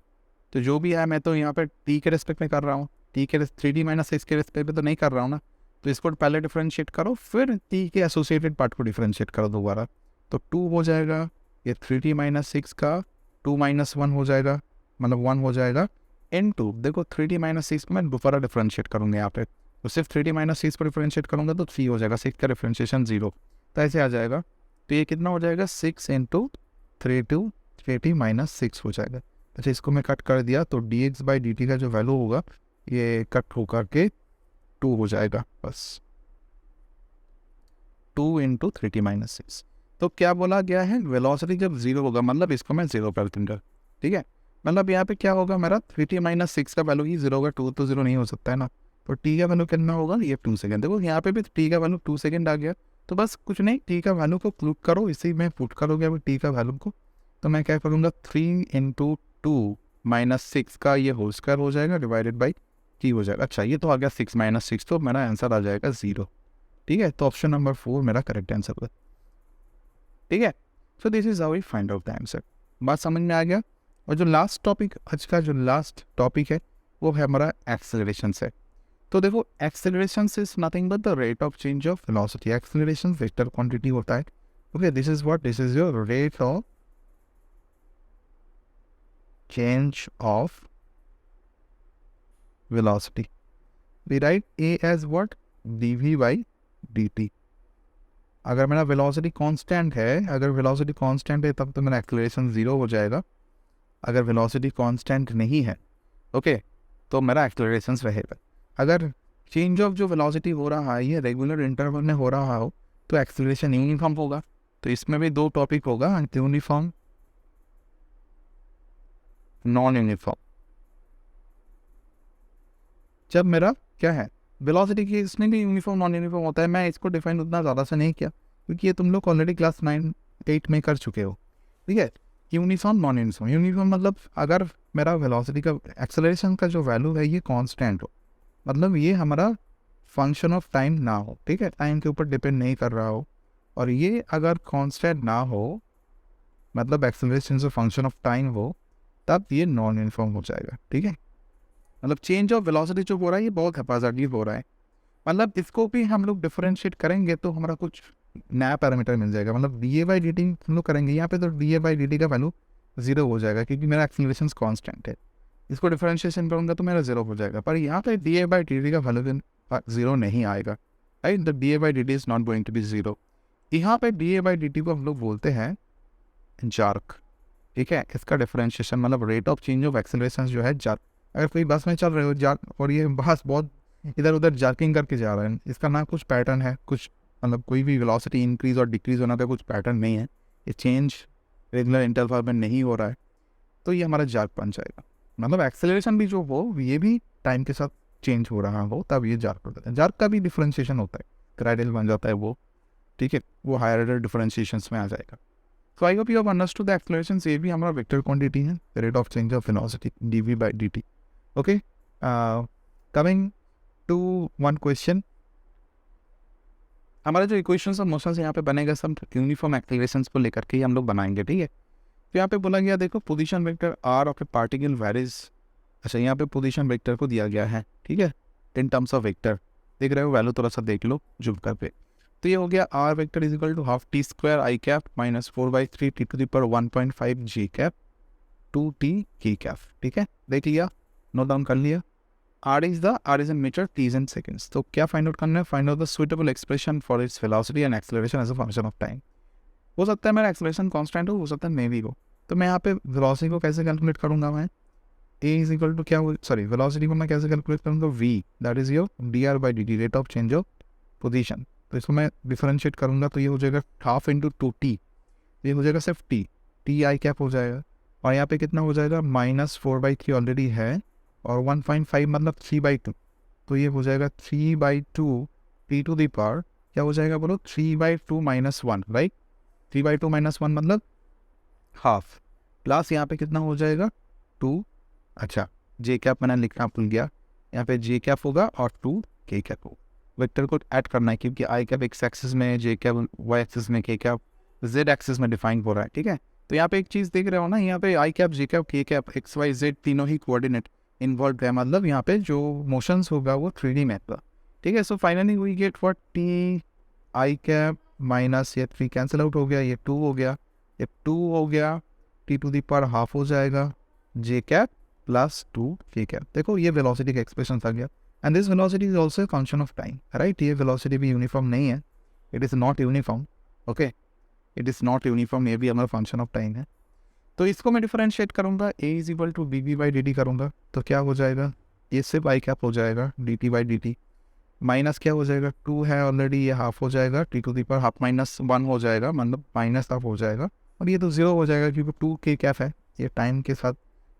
तो जो भी है मैं तो यहाँ पे t के रेस्पेक्ट में कर रहा हूँ, 3t माइनस 6 के रेस्पेक्ट में तो नहीं कर रहा हूँ ना। तो इसको पहले डिफरेंशिएट करो, फिर t के एसोसिएटेड पार्ट को डिफरेंशिएट करो दोबारा। तो 2 हो जाएगा, ये 3t माइनस 6 का 2 माइनस 1 हो जाएगा, मतलब 1 हो जाएगा इनटू, देखो 3t माइनस 6 को मैं दोबारा डिफरेंशिएट करूँगा यहाँ पे। तो सिर्फ 3t माइनस 6 को डिफरेंशिएट करूँगा तो 3 हो जाएगा, 6 का डिफरेंशिएशन 0, तो ऐसे आ जाएगा। तो ये कितना हो जाएगा, 6 इंटू 3t माइनस 6 हो जाएगा। अच्छा, इसको मैं कट कर दिया तो dx/dt का जो वैल्यू होगा ये कट होकर के 2 हो जाएगा, बस 2 इंटू 3t माइनस 6। तो क्या बोला गया है, वेलोसिटी जब जीरो होगा, मतलब इसको मैं जीरो कर दूंगा। ठीक है, मतलब यहाँ पे क्या होगा, मेरा 3t माइनस 6 का वैल्यू ही जीरो होगा, 2 तो जीरो नहीं हो सकता है ना। तो t का वैल्यू कितना होगा, ये 2 सेकेंड। देखो यहाँ पे भी t का वैल्यू 2 सेकेंड आ गया। तो बस कुछ नहीं, t का वैल्यू को पुट करो, इसी में पुट करोगे अभी t का वैल्यू को। तो मैं क्या करूँगा, 3 इंटू 2 माइनस 6 का ये होल स्क्वायर हो जाएगा डिवाइडेड बाई t हो जाएगा। अच्छा, ये तो आ गया 6 माइनस 6, तो मेरा आंसर आ जाएगा 0। ठीक है, तो ऑप्शन नंबर 4 मेरा करेक्ट आंसर होगा। ठीक है, so this is how we find out the answer. बात समझ में आ गया। और जो लास्ट टॉपिक, आज का जो लास्ट टॉपिक है वो है हमारा एक्सेलरेशन से। तो देखो acceleration is nothing but the rate of change of velocity. Acceleration vector quantity होता है। Okay, this is what, this is your rate of change of velocity. We write a as what? dv by dt. अगर मेरा वेलोसिटी कांस्टेंट है, अगर वेलोसिटी कांस्टेंट है तब तो मेरा एक्सेलरेशन 0 हो जाएगा. अगर वेलोसिटी कांस्टेंट नहीं है, ओके, तो मेरा एक्सेलरेशन रहेगा. अगर चेंज ऑफ जो वेलोसिटी हो रहा है ये रेगुलर इंटरवल में हो रहा हो तो एक्सेलरेशन यूनिफॉर्म होगा. तो इसमें भी दो टॉपिक होगा, यूनिफॉर्म, नॉन यूनिफॉर्म. जब मेरा क्या है वेलोसिटी की, इसमें भी यूनिफॉर्म नॉन यूनिफॉर्म होता है. मैं इसको डिफाइन उतना ज़्यादा से नहीं किया क्योंकि ये तुम लोग ऑलरेडी क्लास 9-8 में कर चुके हो. ठीक है, यूनिफॉर्म नॉन यूनिफॉर्म. यूनिफॉर्म मतलब अगर मेरा वेलोसिटी का एक्सेलरेशन का जो वैल्यू है ये कांस्टेंट हो, मतलब ये हमारा फंक्शन ऑफ टाइम ना हो. ठीक है, टाइम के ऊपर डिपेंड नहीं कर रहा हो. और ये अगर कांस्टेंट ना हो, मतलब एक्सेलरेशन से फंक्शन ऑफ टाइम हो, तब ये नॉन यूनिफॉर्म हो जाएगा. ठीक है, मतलब चेंज ऑफ वेलोसिटी जो हो रहा है ये बहुत हैप्पैज़ार्डली हो रहा है. मतलब इसको भी हम लोग डिफरेंशिएट करेंगे तो हमारा कुछ नया पैरामीटर मिल जाएगा. मतलब D a by d T हम लोग करेंगे यहाँ पे तो D a by d t का वैल्यू 0 हो जाएगा क्योंकि मेरा एक्सेलरेशन कांस्टेंट है. इसको डिफरेंशिएशन करूँगा तो मेरा 0 हो जाएगा. पर यहाँ पे d a by d t का वैल्यू 0 नहीं आएगा. Right, the d a by d t is not going to be 0. यहाँ पे d a by d t को हम लोग बोलते हैं जार्क. ठीक है, इसका डिफरेंशिएशन मतलब rate of change of acceleration जो है जार्क. अगर कोई बस में चल रहे हो जार्क और ये बस बहुत इधर उधर जार्किंग करके जा रहा है, इसका ना कुछ पैटर्न है, कुछ मतलब कोई भी वेलोसिटी इंक्रीज और डिक्रीज होना का कुछ पैटर्न नहीं है, ये चेंज रेगुलर इंटरवल में नहीं हो रहा है, तो ये हमारा जार्क बन जाएगा. मतलब एक्सेलरेशन भी जो हो ये भी टाइम के साथ चेंज हो रहा हो तब ये जार्क हो जाता है. जार्क का भी डिफरेंशिएशन होता है, क्राइडल बन जाता है वो. ठीक है, वो हायर ऑर्डर डिफरेंशिएशन में आ जाएगा. So I hope you have understood the acceleration. ये भी हमारा वेक्टर क्वांटिटी है, rate of change of velocity dv by dt. Okay, coming to one question. हमारा जो इक्वेशंस और मोशंस यहाँ पे बनेगा सब यूनिफॉर्म एक्सेलरेशंस को लेकर के ही हम लोग बनाएंगे. ठीक है, तो यहाँ पे बोला गया देखो position vector r of a particle varies. अच्छा, यहाँ पे पोजीशन वेक्टर को दिया गया है. ठीक है, इन टर्म्स ऑफ वेक्टर देख रहे हो, वैल्यू थोड़ा सा देख लो जूम कर पे. तो ये हो गया r vector is equal to half t square i cap minus 4/3 t to the power 1.5 j cap 2t k cap. ठीक है, देख लिया, नोट डाउन कर लिया. R is in meter, T is in seconds. तो क्या फाइंड आउट करना है? Find out the suitable expression for its velocity and acceleration as a function of time. हो सकता है मेरा एक्सेलरेशन कांस्टेंट हो सकता है मे भी हो. तो मैं यहाँ पे वेलोसिटी को कैसे कैलकुलेट करूँगा? मैं A इज इक्वल टू क्या हो, सॉरी वेलोसिटी को मैं कैसे कैलकुलेट करूँगा? V, that is your dr by dt, rate of change of position. तो इसको मैं डिफरेंशिएट करूँगा तो ये हो जाएगा हाफ इंटू 2t, ये हो जाएगा सिर्फ t आई कैप हो जाएगा. और यहाँ पे कितना हो जाएगा? -4/3 ऑलरेडी है और 1.5 मतलब 3/2, तो ये हो जाएगा 3/2 टी टू दी पावर क्या हो जाएगा बोलो? 3/2 - 1, राइट. 3/2 - 1 मतलब हाफ, प्लस यहाँ पे कितना हो जाएगा? 2. अच्छा, जे कैप मैंने लिखना भूल गया, यहाँ पे जे कैप होगा और 2 के कैप होगा. वेक्टर को ऐड करना है क्योंकि आई कैप एक्स एक्सिस में, जे कैप वाई एक्सिस में, के कैप जेड एक्सिस में डिफाइन हो रहा है. ठीक है, तो यहाँ पे एक चीज़ देख रहे हो ना, यहाँ पे आई कैप, जे कैप, के कैप, एक्स वाई जेड तीनों ही कोऑर्डिनेट इन्वॉल्व है. मतलब यहाँ पे जो मोशंस होगा वो 3D में होगा. ठीक है, so finally we get what? T i cap minus ये 3 कैंसिल आउट हो गया, ये 2 हो गया, ये 2 हो गया, t to the power half हो जाएगा, जे कैप प्लस 2 के कैप. देखो ये वेलोसिटी का एक्सप्रेशन आ गया. And this velocity is also function of time, right. ये वेलोसिटी भी यूनिफॉर्म नहीं है, it is not uniform. Okay, it is not uniform, ये भी हमारा फंक्शन ऑफ टाइम है. तो इसको मैं डिफरेंशिएट करूँगा, A is equal to dv by dt करूँगा तो क्या हो जाएगा? ये सिर्फ आई कैप हो जाएगा dt बाई dt, माइनस क्या हो जाएगा? 2 है ऑलरेडी, ये हाफ हो जाएगा, t to the power half -1 हो जाएगा, मतलब माइनस हाफ हो जाएगा. और ये तो 0 हो जाएगा क्योंकि 2 के कैप है, ये टाइम के साथ,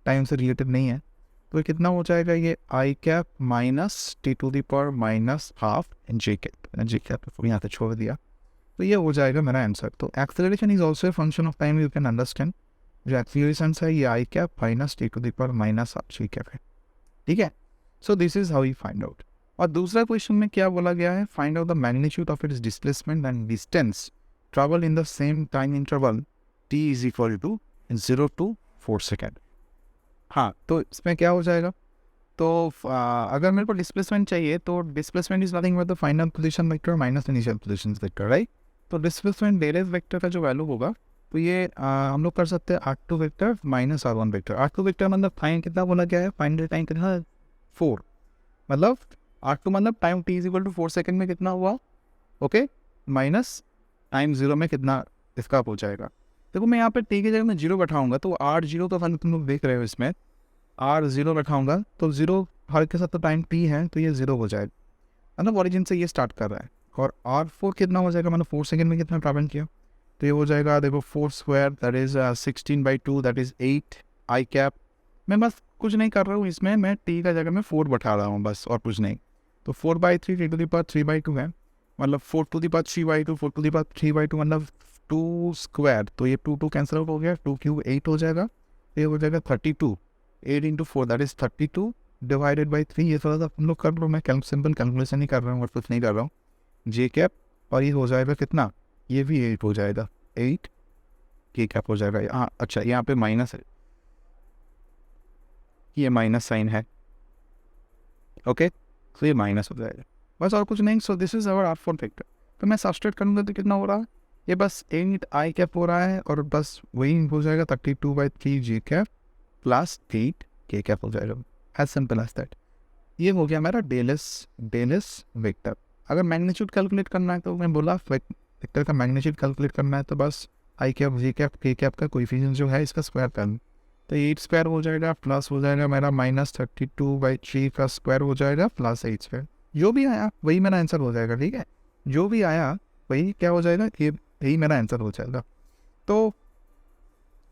टाइम से रिलेटेड नहीं है. तो कितना हो जाएगा? ये I cap minus T to the power minus half J cap. J cap यहाँ पे छोड़ दिया, तो ये हो जाएगा मेरा आंसर. तो acceleration is also a function of time, you can understand. जो एक्सेलरेशन है ये I cap minus T to the power minus half G cap है. ठीक है, so this is how you find out. और दूसरा क्वेश्चन में क्या बोला गया है? Find out the magnitude of its displacement and distance travel in the same time interval T is equal to 0 to 4 second. हाँ, तो इसमें क्या हो जाएगा? तो अगर मेरे को डिस्प्लेसमेंट चाहिए तो displacement is nothing but the final position vector minus initial position vector, right. तो डिस्प्लेसमेंट डेरिव वेक्टर का जो वैल्यू होगा तो ये हम लोग कर सकते हैं R2 vector minus R1 vector. R2 vector मतलब टाइम कितना बोला गया है, फाइनल टाइम कितना 4, मतलब R2 मतलब time t is equal to 4 second में कितना हुआ, ओके, माइनस टाइम 0 में कितना इसका हो जाएगा। देखो मैं यहाँ पे t की जगह में 0 बैठाऊंगा तो R0 तो तुम लोग देख रहे हो, इसमें R0 बैठाऊंगा तो 0 हर के साथ तो टाइम t है तो ये 0 हो जाएगा, मतलब ओरिजिन से ये स्टार्ट कर रहा है। और R4 कितना हो जाएगा, मतलब 4 सेकेंड में कितना ट्रैवल किया, तो ये हो जाएगा देखो 4 square that is 16/2 that is 8 I cap. मैं बस कुछ नहीं कर रहा हूँ इसमें, मैं t का जगह में 4 बैठा रहा हूँ बस, और कुछ नहीं। तो 4/3 टी टू द पावर 3/2 है, मतलब 4 to the power 3/2, 4 to the power 3/2 मतलब 2 स्क्वायर, तो ये 2 कैंसिल आउट हो गया, 2 क्यूब 8 हो जाएगा, ये हो जाएगा 32, 8 into 4 that is 32 divided by 3। ये थोड़ा सा हम लोग कर लो, मैं सिंपल कैलकुलेशन ही कर रहा हूँ और कुछ नहीं कर रहा हूँ, जे कैप, और ये हो जाएगा कितना, ये भी 8 हो जाएगा, 8 के कैप हो जाएगा। हाँ अच्छा, यहाँ पे माइनस है, ये माइनस साइन है, ओके, तो ये माइनस हो जाएगा बस, और कुछ नहीं। So this is our R4 vector. तो मैं सब्सट्रैक्ट करूँगा तो कितना हो रहा है, ये बस 8 आई कैप हो रहा है, और बस वही हो जाएगा 32/3 जे कैप प्लस 8 के कैप हो जाएगा, एज सिंपल एज दैट। ये हो गया मेरा डेल एस वेक्टर। अगर मैग्नीट्यूड कैलकुलेट करना है तो मैं बोला वेक्टर का मैग्नीट्यूड कैलकुलेट करना है तो बस आई कैप जे कैप के कैप का कोएफिशिएंट जो है इसका स्क्वायर करना, तो 8 स्क्वायर हो जाएगा प्लस हो जाएगा मेरा माइनस 32/3 का स्क्वायर हो जाएगा प्लस 8 स्क्वायर। जो भी आया वही मेरा आंसर हो जाएगा, ठीक है, जो भी आया वही क्या हो जाएगा, ये यही मेरा आंसर हो जाएगा। तो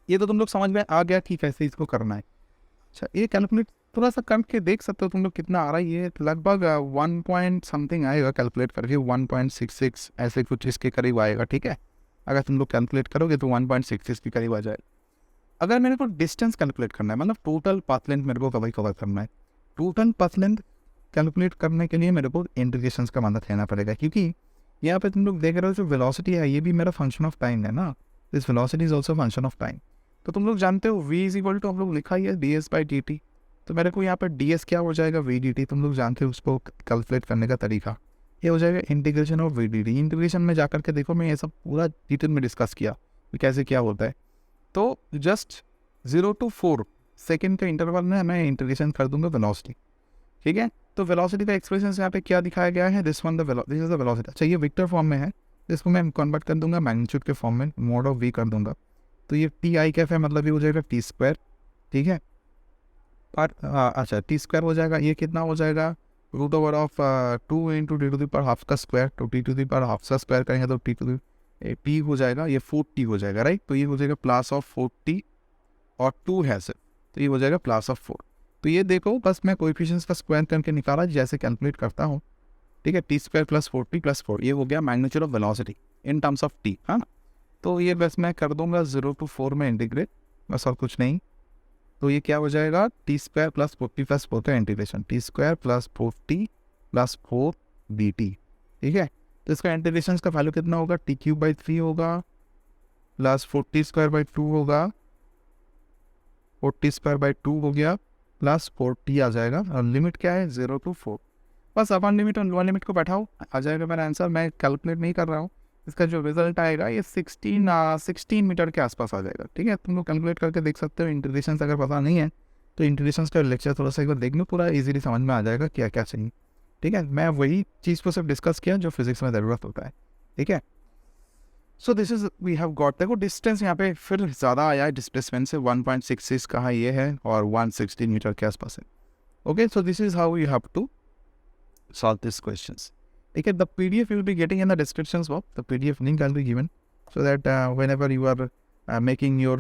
ये तो तुम लोग समझ में आ गया कि कैसे इसको करना है। अच्छा, ये कैलकुलेट थोड़ा सा करके देख सकते हो तुम लोग कितना आ रहा है, ये लगभग 1 पॉइंट समथिंग आएगा, कैलकुलेट करके 1.66 ऐसे कुछ इसके करीब आएगा, ठीक है। अगर तुम लोग कैलकुलेट करोगे तो 1.66 के करीब आ जाएगा। अगर मेरे को डिस्टेंस कैलकुलेट करना है, मतलब टोटल पाथ लेंथ मेरे को कवर करना है, टोटल पाथ लेंथ कैलकुलेट करने के लिए मेरे को इंटीग्रेशंस का मदद लेना पड़ेगा, क्योंकि यहाँ पे तुम लोग देख रहे हो जो वेलोसिटी है ये भी मेरा फंक्शन ऑफ टाइम है ना, this velocity is also function of time. तो तुम लोग जानते हो v इज इक्वल टू हम लोग लिखा ही है ds/dt, तो मेरे को यहाँ पर ds क्या हो जाएगा v/dt, तुम लोग जानते हो उसको कैलकुलेट करने का तरीका, ये हो जाएगा इंटीग्रेशन ऑफ v/dt। इंटीग्रेशन में जाकर के देखो मैं ये सब पूरा डिटेल में डिस्कस किया कि कैसे क्या होता है। तो जस्ट 0 to 4 सेकेंड के इंटरवल में मैं इंटीग्रेशन कर दूंगा वेलोसिटी, ठीक है। तो वेलोसिटी का एक्सप्रेशन यहाँ पे क्या दिखाया गया है, दिस इज द वेलोसिटी। अच्छा, ये विक्टर फॉर्म में है, इसको मैं कन्वर्ट कर दूंगा मैग्नीट्यूड के फॉर्म में, मोड ऑफ v कर दूंगा, तो ये टी आई कैफ है, मतलब ये हो जाएगा टी स्क्वायर, ठीक है। पर अच्छा टी स्क्वायर हो जाएगा, ये कितना हो जाएगा, root over of 2 into t to the power half का स्क्वायर, तो t to the power half का स्क्वायर करेंगे तो टी टू द टी हो जाएगा, ये 4t हो जाएगा, राइट। तो ये हो जाएगा प्लस ऑफ 4t और 2 है सर, तो ये हो जाएगा प्लस ऑफ 4। तो ये देखो बस मैं कोएफिशिएंट्स का स्क्वायर करके निकाला जैसे कैलकुलेट करता हूँ, ठीक है, T square plus 4t plus 4, ये हो गया magnitude of velocity in terms of T, हाँ। तो ये बस मैं कर दूंगा 0 to 4 में इंटीग्रेट, बस और कुछ नहीं। तो ये क्या हो जाएगा, टी स्क्वायर प्लस 40 प्लस 4 का integration, T square plus 40 plus 4 dt, ठीक है। तो इसका इंटीग्रेशन का वैल्यू कितना होगा, t³/3 होगा प्लस 40 स्क्वायर 2 होगा, 40 स्क्वायर 2 हो गया प्लस 4t आ जाएगा, और लिमिट क्या है 0 to 4। बस अपर लिमिट और लोअर लिमिट को बैठाओ, आ जाएगा मेरा आंसर। मैं कैलकुलेट नहीं कर रहा हूँ, इसका जो रिजल्ट आएगा ये 16 मीटर के आसपास आ जाएगा, ठीक है। तुम लोग कैलकुलेट करके देख सकते हो। इंटीग्रेशन अगर पता नहीं है तो इंटीग्रेशन का लेक्चर थोड़ा सा एक बार देख लो, पूरा इजीली समझ में आ जाएगा क्या क्या चाहिए, ठीक है। मैं वही चीज़ को सिर्फ डिस्कस किया जो फिजिक्स में ज़रूरत होता है, ठीक है। So this is we have got, देखो डिस्टेंस यहाँ पे फिर ज़्यादा आया है, डिस्प्लेसमेंट से 1.66 कहाँ ये है और 116 मीटर के आसपास है, okay. So this is how you have to solve these questions. Okay, the PDF you will be getting in the description box. The PDF link I'll be given so that whenever you are making your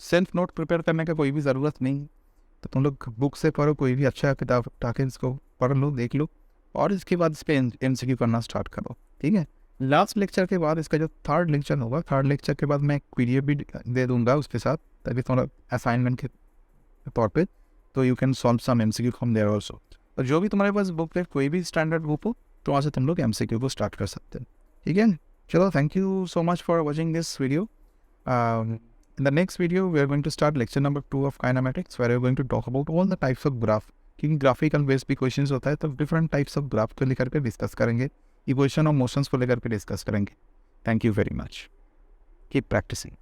self note prepare करने का कोई भी ज़रूरत नहीं, तो तुम लोग बुक से पढ़ो, कोई भी अच्छा किताब उठाके इसको पढ़ लो, देख लो, और इसके बाद इस पर MCQ करना स्टार्ट करो, ठीक है। लास्ट लेक्चर के बाद इसका जो थर्ड लेक्चर होगा, थर्ड लेक्चर के बाद मैं PDF भी दे दूंगा उसके साथ, ताकि थोड़ा असाइनमेंट के तौर पे, तो you can solve some MCQ from there also. और जो भी तुम्हारे पास बुक है, कोई भी स्टैंडर्ड बुक हो, तो वहाँ से तुम लोग MCQ को स्टार्ट कर सकते हैं, ठीक है। चलो, thank you so much for watching this video. In the next video we are going to start lecture number 2 of kinematics, where we are going to talk about all the types of graph, क्योंकि ग्राफिकल बेस्ड भी क्वेश्चन होता है, तो डिफरेंट टाइप्स ऑफ ग्राफ को लेकर के डिस्कस करेंगे, इक्वेशन ऑफ मोशंस को लेकर के डिस्कस करेंगे। Thank you very much, keep practising.